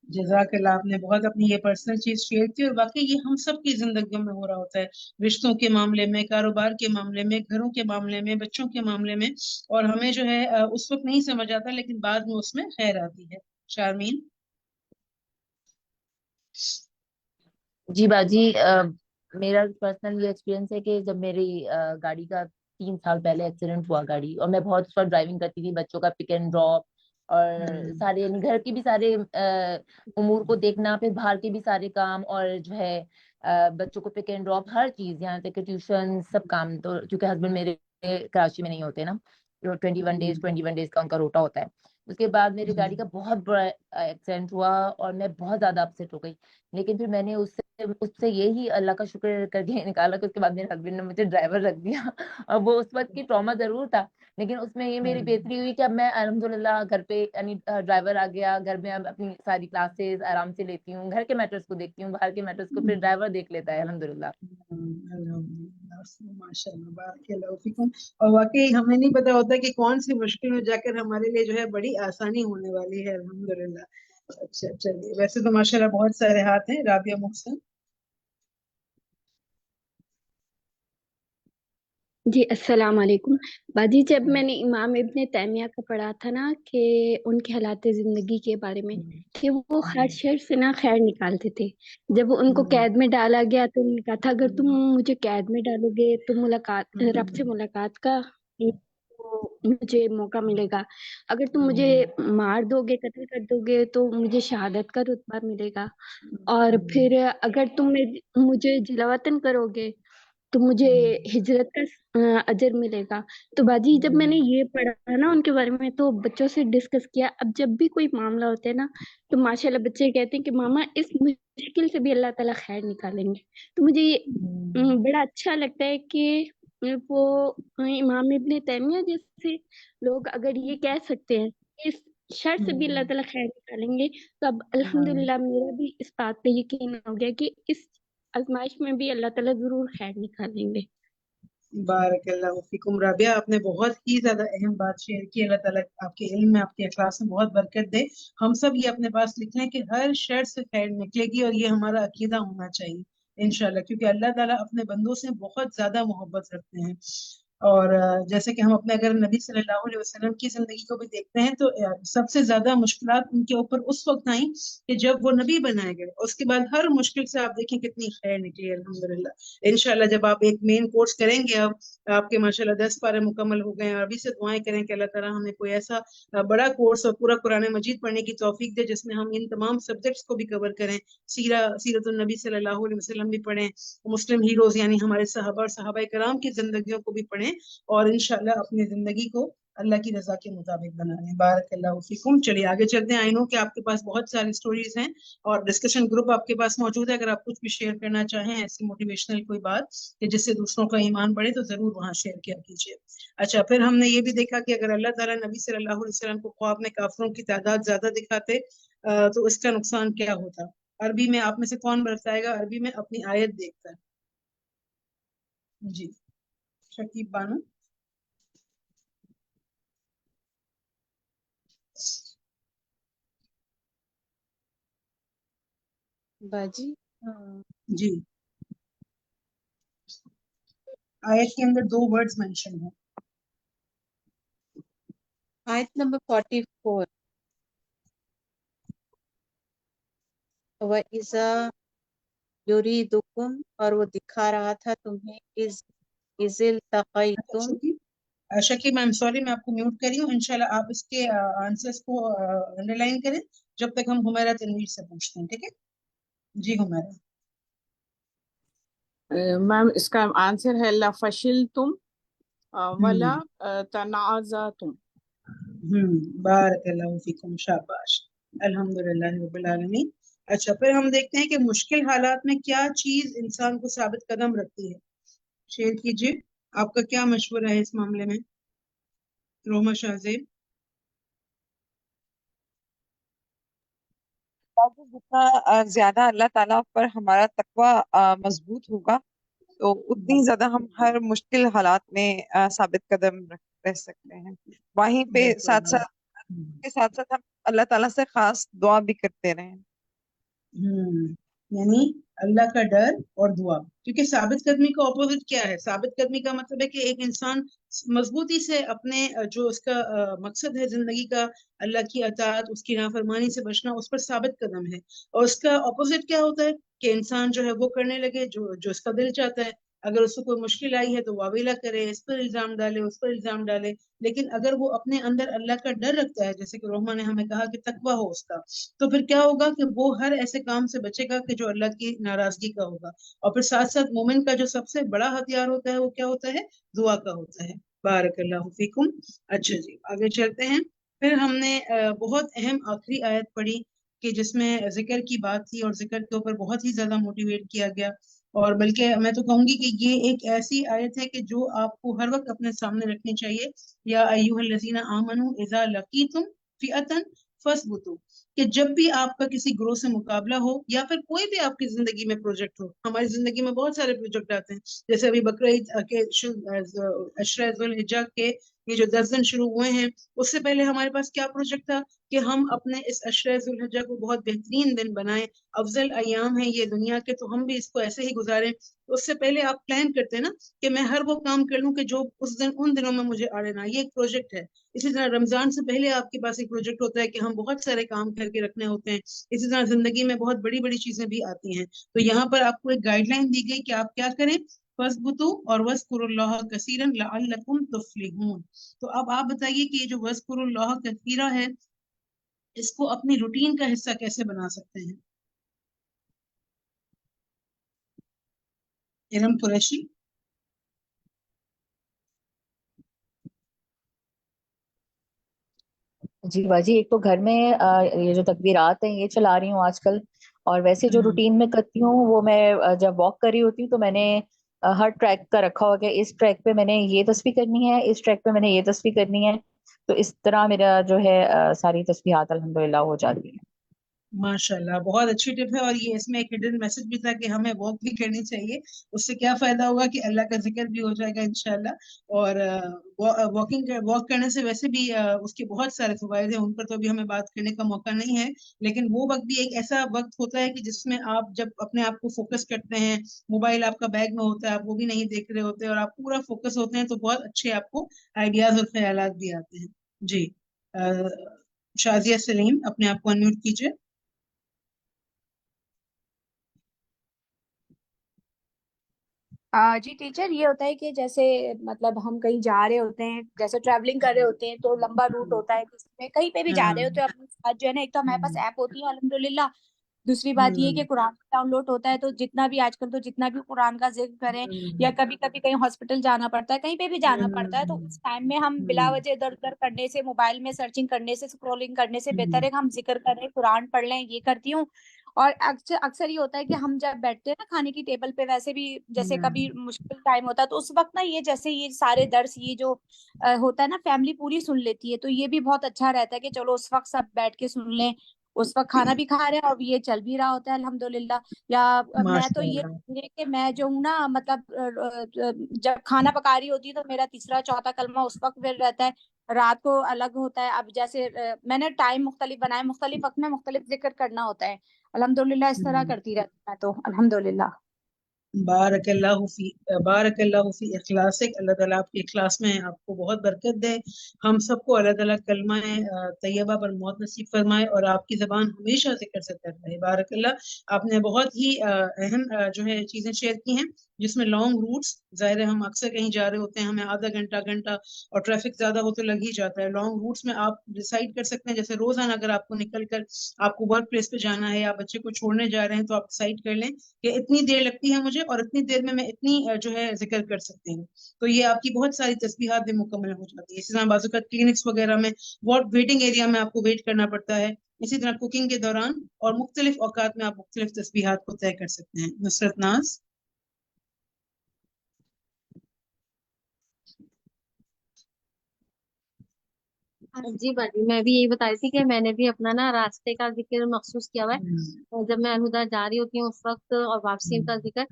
جزاک اللہ, آپ نے بہت اپنی یہ پرسنل چیز شیئر کی, اور واقعی یہ ہم سب کی زندگیوں میں ہو رہا ہوتا ہے, رشتوں کے معاملے میں, کاروبار کے معاملے میں, گھروں کے معاملے میں, بچوں کے معاملے میں, اور ہمیں جو ہے اس وقت نہیں سمجھ آتا لیکن بعد میں اس میں خیر آتی ہے. شارمین. جی باجی میرا پرسنل یہ ایکسپیرینس ہے کہ جب میری گاڑی کا 3 سال پہلے ایکسیڈنٹ ہوا گاڑی, اور میں بہت اس وقت ڈرائیونگ کرتی تھی, بچوں کا پک اینڈ ڈراپ اور سارے یعنی گھر کے بھی سارے امور کو دیکھنا, پھر باہر کے بھی سارے کام, اور جو ہے بچوں کو پک اینڈ ڈراپ ہر چیز, یہاں تک کہ ٹیوشن سب کام. تو کیونکہ ہسبینڈ میرے کراچی میں نہیں ہوتے نا, 21 ڈیز کا ان کا روٹا ہوتا ہے. اس کے بعد میری گاڑی کا بہت بڑا ایکسیڈنٹ ہوا اور میں بہت زیادہ اپسیٹ ہو گئی, لیکن پھر میں نے اس سے یہی اللہ کا شکر کر کے نکالا کہ اس کے بعد میرے ہسبینڈ نے مجھے ڈرائیور رکھ دیا. اور وہ اس وقت کی ٹراما ضرور تھا, لیکن اس میں یہ میری بہتری ہوئی کہ اب میں الحمدللہ گھر پہ یعنی ڈرائیور آ گیا گھر میں، اب اپنی ساری کلاسز آرام سے لیتی ہوں، گھر کے میٹرز کو دیکھتی ہوں، باہر کے میٹرز کو پھر ڈرائیور دیکھ لیتا ہے الحمدللہ۔ ماشاء اللہ، بارک اللہ فیکم۔ اور واقعی ہمیں نہیں پتا ہوتا کہ کون سی مشکل میں جا کر ہمارے لیے جو ہے بڑی آسانی ہونے والی ہے، الحمدللہ۔ اچھا چلیے، ویسے تو ماشاء اللہ بہت سارے ہاتھ ہیں۔ رابعہ محسن۔ جی السلام علیکم باجی، جب میں نے امام ابن تیمیہ کا پڑھا تھا نا کہ ان کے حالات زندگی کے بارے میں، کہ وہ ہر شر سے نا خیر نکالتے تھے۔ جب ان کو قید میں ڈالا گیا تو انہوں نے کہا تھا اگر تم مجھے قید میں ڈالو گے تو ملاقات رب سے ملاقات کا مجھے موقع ملے گا، اگر تم مجھے مار دو گے قتل کر دو گے تو مجھے شہادت کا رتبہ ملے گا، اور پھر اگر تم مجھے جلا وطن کرو گے تو مجھے ہجرت کا اجر ملے گا۔ تو باجی جب میں نے یہ پڑھا نا ان کے بارے میں تو بچوں سے ڈسکس کیا، اب جب بھی کوئی معاملہ ہوتا ہے نا تو ماشاءاللہ بچے کہتے ہیں کہ ماما اس مشکل سے بھی اللہ تعالیٰ خیر نکالیں گے۔ تو مجھے یہ بڑا اچھا لگتا ہے کہ وہ امام ابن تیمیہ جیسے لوگ اگر یہ کہہ سکتے ہیں کہ اس شر سے بھی اللہ تعالیٰ خیر نکالیں گے، تو اب الحمدللہ میرا بھی اس بات پہ یقین ہو گیا کہ اس آزمائش میں بھی اللہ تعالیٰ ضرور خیر نکالیں گے۔ بارک اللہ فیکم رابعہ، آپ نے بہت ہی زیادہ اہم بات شیئر کی۔ اللہ تعالیٰ آپ کے علم میں، آپ کے اخلاص میں بہت برکت دے۔ ہم سب یہ اپنے پاس لکھ لیں کہ ہر شر سے خیر نکلے گی، اور یہ ہمارا عقیدہ ہونا چاہیے انشاءاللہ، کیونکہ اللہ تعالیٰ اپنے بندوں سے بہت زیادہ محبت رکھتے ہیں۔ اور جیسے کہ ہم اپنے اگر نبی صلی اللہ علیہ وسلم کی زندگی کو بھی دیکھتے ہیں تو سب سے زیادہ مشکلات ان کے اوپر اس وقت آئیں کہ جب وہ نبی بنائے گئے، اس کے بعد ہر مشکل سے آپ دیکھیں کتنی خیر نکلی الحمدللہ۔ انشاءاللہ جب آپ ایک مین کورس کریں گے، اب آپ کے ماشاءاللہ 10 پارے مکمل ہو گئے ہیں، اور ابھی سے دعائیں کریں کہ اللہ تعالیٰ ہمیں کوئی ایسا بڑا کورس اور پورا قرآن مجید پڑھنے کی توفیق دے جس میں ہم ان تمام سبجیکٹس کو بھی کور کریں، سیرت النبی صلی اللہ علیہ وسلم بھی پڑھیں، مسلم ہیروز یعنی ہمارے صحابہ اور صحابہ کرام کی زندگیوں کو بھی پڑھیں، اور انشاءاللہ اپنی زندگی کو اللہ کی رضا کے مطابق بنا لیں۔ بارک اللہ فیکم۔ چلیے آگے چلتے ہیں۔ آئی نو کہ آپ کے پاس بہت ساری سٹوریز ہیں اور ڈسکشن گروپ آپ کے پاس موجود ہے، اگر آپ کچھ بھی شیئر کرنا چاہیں ایسی موٹیویشنل کوئی بات کہ جس سے دوسروں کا ایمان بڑھے تو ضرور وہاں شیئر کیا کیجیے۔ اچھا، پھر ہم نے یہ بھی دیکھا کہ اگر اللہ تعالیٰ نبی صلی اللہ علیہ وسلم کو خواب میں کافروں کی تعداد زیادہ دکھاتے تو اس کا نقصان کیا ہوتا۔ عربی میں آپ میں سے کون بتائے گا؟ عربی میں اپنی آیت دیکھتا ہے۔ جی شکیب بانو۔ باجی جی، آیت کے اندر 2 ورڈز مینشن ہیں۔ آیت نمبر 44 وَإِذَا يُرِيدُكُمْ، اور وہ دکھا رہا تھا تمہیں إِذِ الْتَقَيْتُمْ۔ شکیب میم سوری، میں آپ کو میوٹ کری ہوں، انشاءاللہ آپ اس کے آنسرز کو انڈر لائن کریں جب تک ہم حمیرہ تنویر سے پوچھتے ہیں، ٹھیک ہے؟ جی حمیرہ۔ میم اس کا آنسر ہے لَفَشِلْتُمْ وَلَا تَنَازَعْتُمْ۔ بارک اللہ فیکم، شاباش، الحمدللہ رب العالمین۔ اچھا، پھر ہم دیکھتے ہیں کہ مشکل حالات میں کیا چیز انسان کو ثابت قدم رکھتی ہے۔ شیئر کیجیے، آپ کا کیا مشورہ ہے اس معاملے میں؟ روما شاہ زیب۔ جتنا زیادہ اللہ تعالیٰ پر ہمارا تقوی مضبوط ہوگا تو اتنی زیادہ ہم ہر مشکل حالات میں ثابت قدم رہ سکتے ہیں۔ وہیں پہ ساتھ ساتھ ہم اللہ تعالیٰ سے خاص دعا بھی کرتے رہیں۔ یعنی اللہ کا ڈر اور دعا، کیونکہ ثابت قدمی کا اپوزٹ کیا ہے؟ ثابت قدمی کا مطلب ہے کہ ایک انسان مضبوطی سے اپنے جو اس کا مقصد ہے زندگی کا، اللہ کی اطاعت، اس کی نافرمانی سے بچنا، اس پر ثابت قدم ہے۔ اور اس کا اپوزٹ کیا ہوتا ہے کہ انسان جو ہے وہ کرنے لگے جو اس کا دل چاہتا ہے، اگر اس کو کوئی مشکل آئی ہے تو واویلا کرے، اس پر الزام ڈالے، اس پر الزام ڈالے۔ لیکن اگر وہ اپنے اندر اللہ کا ڈر رکھتا ہے، جیسے کہ روحما نے ہمیں کہا کہ تقویٰ ہو اس کا، تو پھر کیا ہوگا کہ وہ ہر ایسے کام سے بچے گا کہ جو اللہ کی ناراضگی کا ہوگا۔ اور پھر ساتھ ساتھ مومن کا جو سب سے بڑا ہتھیار ہوتا ہے وہ کیا ہوتا ہے؟ دعا کا ہوتا ہے۔ بارک اللہ فیکم۔ اچھا جی آگے چلتے ہیں۔ پھر ہم نے بہت اہم آخری آیت پڑھی کہ جس میں ذکر کی بات تھی، اور ذکر کے اوپر بہت ہی زیادہ موٹیویٹ کیا گیا، اور بلکہ میں تو کہوں گی کہ یہ ایک ایسی آیت ہے کہ جو آپ کو ہر وقت اپنے سامنے رکھنی چاہیے. یا ایھا الذین آمنوا اذا لقیتم فئۃ فاثبتوا، کہ جب بھی آپ کا کسی گروہ سے مقابلہ ہو یا پھر کوئی بھی آپ کی زندگی میں پروجیکٹ ہو. ہماری زندگی میں بہت سارے پروجیکٹ آتے ہیں، جیسے ابھی بقرعید کے عشرہ ذوالحجہ کے یہ جو 10 دن شروع ہوئے ہیں، اس سے پہلے ہمارے پاس کیا پروجیکٹ تھا کہ ہم اپنے اس عشرہ ذوالحجہ کو بہت بہترین دن بنائیں. افضل ایام ہیں یہ دنیا کے، تو ہم بھی اس کو ایسے ہی گزاریں. اس سے پہلے آپ پلان کرتے ہیں نا کہ میں ہر وہ کام کر لوں کہ جو اس دن ان دنوں میں مجھے آ لینا، یہ ایک پروجیکٹ ہے. اسی طرح رمضان سے پہلے آپ کے پاس ایک پروجیکٹ ہوتا ہے کہ ہم بہت سارے کام کر کے رکھنے ہوتے ہیں. اسی طرح زندگی میں بہت بڑی بڑی چیزیں بھی آتی ہیں. تو یہاں پر آپ کو ایک گائیڈ لائن دی گئی کہ آپ کیا کریں، فَاثْبُتُوا اور وَاذْكُرُوا اللَّهَ كَثِيرًا لَعَلَّكُمْ تُفْلِحُونَ. تو اب آپ بتائیے کہ یہ جو وَاذْكُرُوا اللَّهَ كَثِيرًا ہے، اس کو اپنی روٹین کا حصہ کیسے بنا سکتے ہیں؟ ارم قریشی. جی باجی، ایک تو گھر میں یہ جو تکبیرات ہیں یہ چلا رہی ہوں آج کل، اور ویسے جو روٹین میں کرتی ہوں وہ میں جب واک کر رہی ہوتی ہوں تو میں نے ہر ٹریک کا رکھا ہوا کہ اس ٹریک پہ میں نے یہ تسبیح کرنی ہے، اس ٹریک پہ میں نے یہ تسبیح کرنی ہے. تو اس طرح میرا جو ہے ساری تسبیحات الحمدللہ ہو جاتی ہیں. ماشاء اللہ، بہت اچھی ٹپ ہے. اور یہ اس میں ایک ہڈن میسج بھی تھا کہ ہمیں واک بھی کرنی چاہیے. اس سے کیا فائدہ ہوگا کہ اللہ کا ذکر بھی ہو جائے گا انشاءاللہ. اور واک کرنے سے ویسے بھی اس کے بہت سارے فوائد ہیں، ان پر تو ابھی ہمیں بات کرنے کا موقع نہیں ہے. لیکن وہ وقت بھی ایک ایسا وقت ہوتا ہے کہ جس میں آپ جب اپنے آپ کو فوکس کرتے ہیں، موبائل آپ کا بیگ میں ہوتا ہے، آپ وہ بھی نہیں دیکھ رہے ہوتے اور آپ پورا فوکس ہوتے ہیں، تو بہت اچھے آپ کو آئیڈیاز اور خیالات بھی آتے ہیں. جی شازیہ سلیم، اپنے آپ کو انمیوٹ کیجیے. جی ٹیچر، یہ ہوتا ہے کہ جیسے مطلب ہم کہیں جا رہے ہوتے ہیں، جیسے ٹریولنگ کر رہے ہوتے ہیں تو لمبا روٹ ہوتا ہے، کسی میں کہیں پہ بھی جا رہے ہوتے ہیں اپنے ساتھ جو ہے نا، ایک تو ہمارے پاس ایپ ہوتی ہے الحمدللہ. دوسری بات یہ کہ قرآن ڈاؤن لوڈ ہوتا ہے، تو جتنا بھی آج کل تو جتنا بھی قرآن کا ذکر کریں، یا کبھی کبھی کہیں ہاسپٹل جانا پڑتا ہے، کہیں پہ بھی جانا پڑتا ہے، تو اس ٹائم میں ہم بلا وجہ ادھر ادھر کرنے سے، موبائل میں سرچنگ کرنے سے، اسکرولنگ کرنے سے بہتر ہے کہ ہم ذکر کریں، قرآن پڑھ لیں. یہ کرتی ہوں. اور اکثر یہ ہوتا ہے کہ ہم جب بیٹھتے ہیں نا کھانے کی ٹیبل پہ، ویسے بھی جیسے کبھی مشکل ٹائم ہوتا ہے تو اس وقت نا یہ جیسے یہ سارے درس یہ جو ہوتا ہے نا، فیملی پوری سن لیتی ہے، تو یہ بھی بہت اچھا رہتا ہے کہ چلو اس وقت سب بیٹھ کے سن لیں، اس وقت کھانا بھی کھا رہے ہیں اور یہ چل بھی رہا ہوتا ہے الحمدللہ. یا میں تو یہ کہ میں جو ہوں نا، مطلب جب کھانا پکا رہی ہوتی ہے تو میرا تیسرا چوتھا کلمہ اس وقت پھر رہتا ہے، رات کو الگ ہوتا ہے. اب جیسے میں نے ٹائم مختلف بنائے، مختلف وقت میں مختلف ذکر کرنا ہوتا ہے الحمدللہ. اس طرح کرتی رہتی میں تو الحمدللہ. بارک اللہ فی اخلاصک. اللہ تعالیٰ آپ کے اخلاص میں آپ کو بہت برکت دے. ہم سب کو اللہ تعالیٰ کلمہ طیبہ پر موت نصیب فرمائے اور آپ کی زبان ہمیشہ ذکر سے کرتا ہے. بارک اللہ. آپ نے بہت ہی اہم جو ہے چیزیں شیئر کی ہیں، جس میں لانگ روٹس، ظاہر ہے ہم اکثر کہیں جا رہے ہوتے ہیں، ہمیں آدھا گھنٹہ اور ٹریفک زیادہ ہو تو لگ ہی جاتا ہے. لانگ روٹس میں آپ ڈیسائیڈ کر سکتے ہیں، جیسے روزانہ اگر آپ کو نکل کر آپ کو ورک پلیس پہ جانا ہے یا بچے کو چھوڑنے جا رہے ہیں، تو آپ ڈیسائیڈ کر لیں کہ اتنی دیر لگتی ہے مجھے اور اتنی دیر میں اتنی جو ہے ذکر کر سکتی ہوں. تو یہ آپ کی بہت ساری تسبیحات بھی مکمل ہو جاتی ہے. اسی طرح بعض اوقات کلینکس وغیرہ میں ویٹنگ ایریا میں آپ کو ویٹ کرنا پڑتا ہے. اسی طرح کوکنگ کے دوران اور مختلف اوقات میں آپ مختلف تسبیحات کو طے کر سکتے ہیں. نصرت ناز. جی باجی، میں بھی یہی بتا رہی تھی کہ میں نے بھی اپنا نا راستے کا ذکر مخصوص کیا ہوا ہے، جب میں الہدا جا رہی ہوتی ہوں اس وقت، اور واپسی کا ذکر.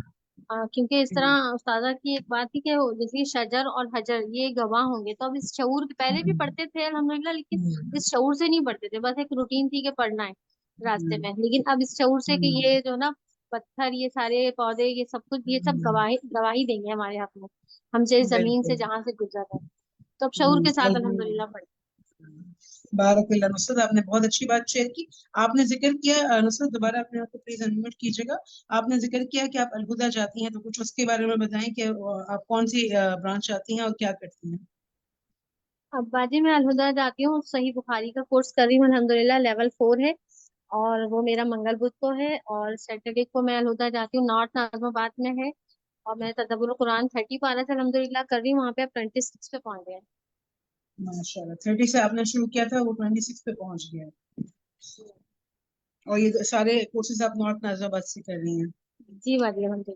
کیونکہ اس طرح استاذہ کی ایک بات تھی کہ جیسے شجر اور حجر یہ گواہ ہوں گے، تو اب اس شعور پہلے بھی پڑھتے تھے الحمدللہ، لیکن اس شعور سے نہیں پڑھتے تھے، بس ایک روٹین تھی کہ پڑھنا ہے راستے میں. لیکن اب اس شعور سے کہ یہ جو نا پتھر، یہ سارے پودے، یہ سب کچھ، یہ سب گواہی دیں گے ہمارے ہاتھ میں، ہم سے زمین سے جہاں سے گزر رہے ہیں، تو اب شعور کے ساتھ الحمدللہ پڑھیں. بارک اللہ. نصرت، آپ نے بہت اچھی بات شیئر کی. آپ نے ذکر کیا، نصرت دوبارہ اپنے آپ کو پلیز انمیوٹ کیجیے گا. آپ نے ذکر کیا کہ آپ الہدا جاتی ہیں، تو کچھ اس کے بارے میں بتائیں کہ آپ کون سی برانچ جاتی ہیں اور کیا کرتی ہیں. اب باجی میں الہدا جاتی ہوں، صحیح بخاری کا کورس کر رہی ہوں الحمدللہ، لیول 4 ہے، اور وہ میرا منگل بدھ کو ہے، اور سیٹرڈے کو میں الہدا جاتی ہوں، نارتھ ناظم آباد میں ہے. اور میں تدبر القرآن 30 پارہ سے الحمدللہ کر رہی ہوں، وہاں پہ اب 26 پہ پہنچ گئے. ماشاءاللہ، 30 سے آپ نے شروع کیا تھا، وہ 26 پہ پہنچ گیا. اور یہ سارے کورسز آپ نارتھ ناظم آباد سے کر رہی ہیں. جی باجی الحمدللہ.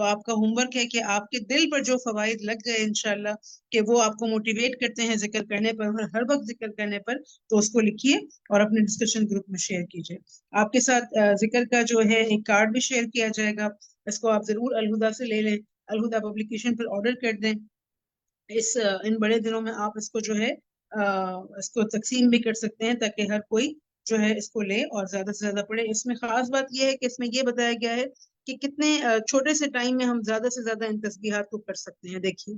تو آپ کا ہوم ورک ہے کہ آپ کے دل پر جو فوائد لگ گئے انشاءاللہ کہ وہ آپ کو موٹیویٹ کرتے ہیں ذکر کرنے پر اور ہر وقت ذکر کرنے پر، تو اس کو لکھیے اور اپنے ڈسکشن گروپ میں شیئر کیجیے. آپ کے ساتھ ذکر کا جو ہے ایک کارڈ بھی شیئر کیا جائے گا، اس کو آپ ضرور الہدا سے لے لیں، الہدا پبلیکیشن پر آرڈر کر دیں. ان بڑے دنوں میں آپ اس کو جو ہے اس کو تقسیم بھی کر سکتے ہیں تاکہ ہر کوئی جو ہے اس کو لے اور زیادہ سے زیادہ پڑھے. اس میں خاص بات یہ ہے کہ اس میں یہ بتایا گیا ہے کہ کتنے چھوٹے سے ٹائم میں ہم زیادہ سے زیادہ ان تسبیحات کو کر سکتے ہیں. دیکھیے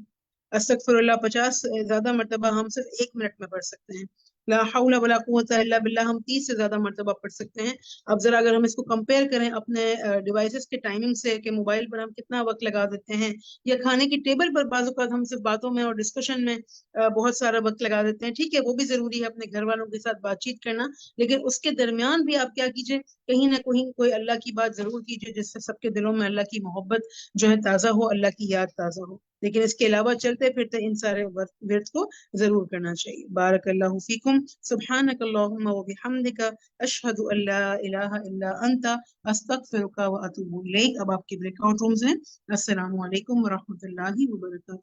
استغفر اللہ 50 زیادہ مرتبہ ہم صرف 1 منٹ میں پڑھ سکتے ہیں. لا حول ولا قوت الا باللہ ہم 30 سے زیادہ مرتبہ پڑھ سکتے ہیں. اب ذرا اگر ہم اس کو کمپیئر کریں اپنے ڈیوائسز کے ٹائمنگ سے کہ موبائل پر ہم کتنا وقت لگا دیتے ہیں، یا کھانے کی ٹیبل پر بعض اوقات ہم صرف باتوں میں اور ڈسکشن میں بہت سارا وقت لگا دیتے ہیں. ٹھیک ہے وہ بھی ضروری ہے اپنے گھر والوں کے ساتھ بات چیت کرنا، لیکن اس کے درمیان بھی آپ کیا کیجئے، کہیں نہ کہیں کوئی اللہ کی بات ضرور کیجئے جس سے سب کے دلوں میں اللہ کی محبت جو ہے تازہ ہو، اللہ کی یاد تازہ ہو. لیکن اس کے علاوہ چلتے پھرتے ان سارے ورد کو ضرور کرنا چاہیے. بارک اللہ فیکم، سبحانک اللہم و بحمدک، اشہد ان لا الہ الا انت، استغفرک و اتوب الیک. اب آپ کے بریک آؤٹ رومز ہیں. السلام علیکم ورحمۃ اللہ وبرکاتہ.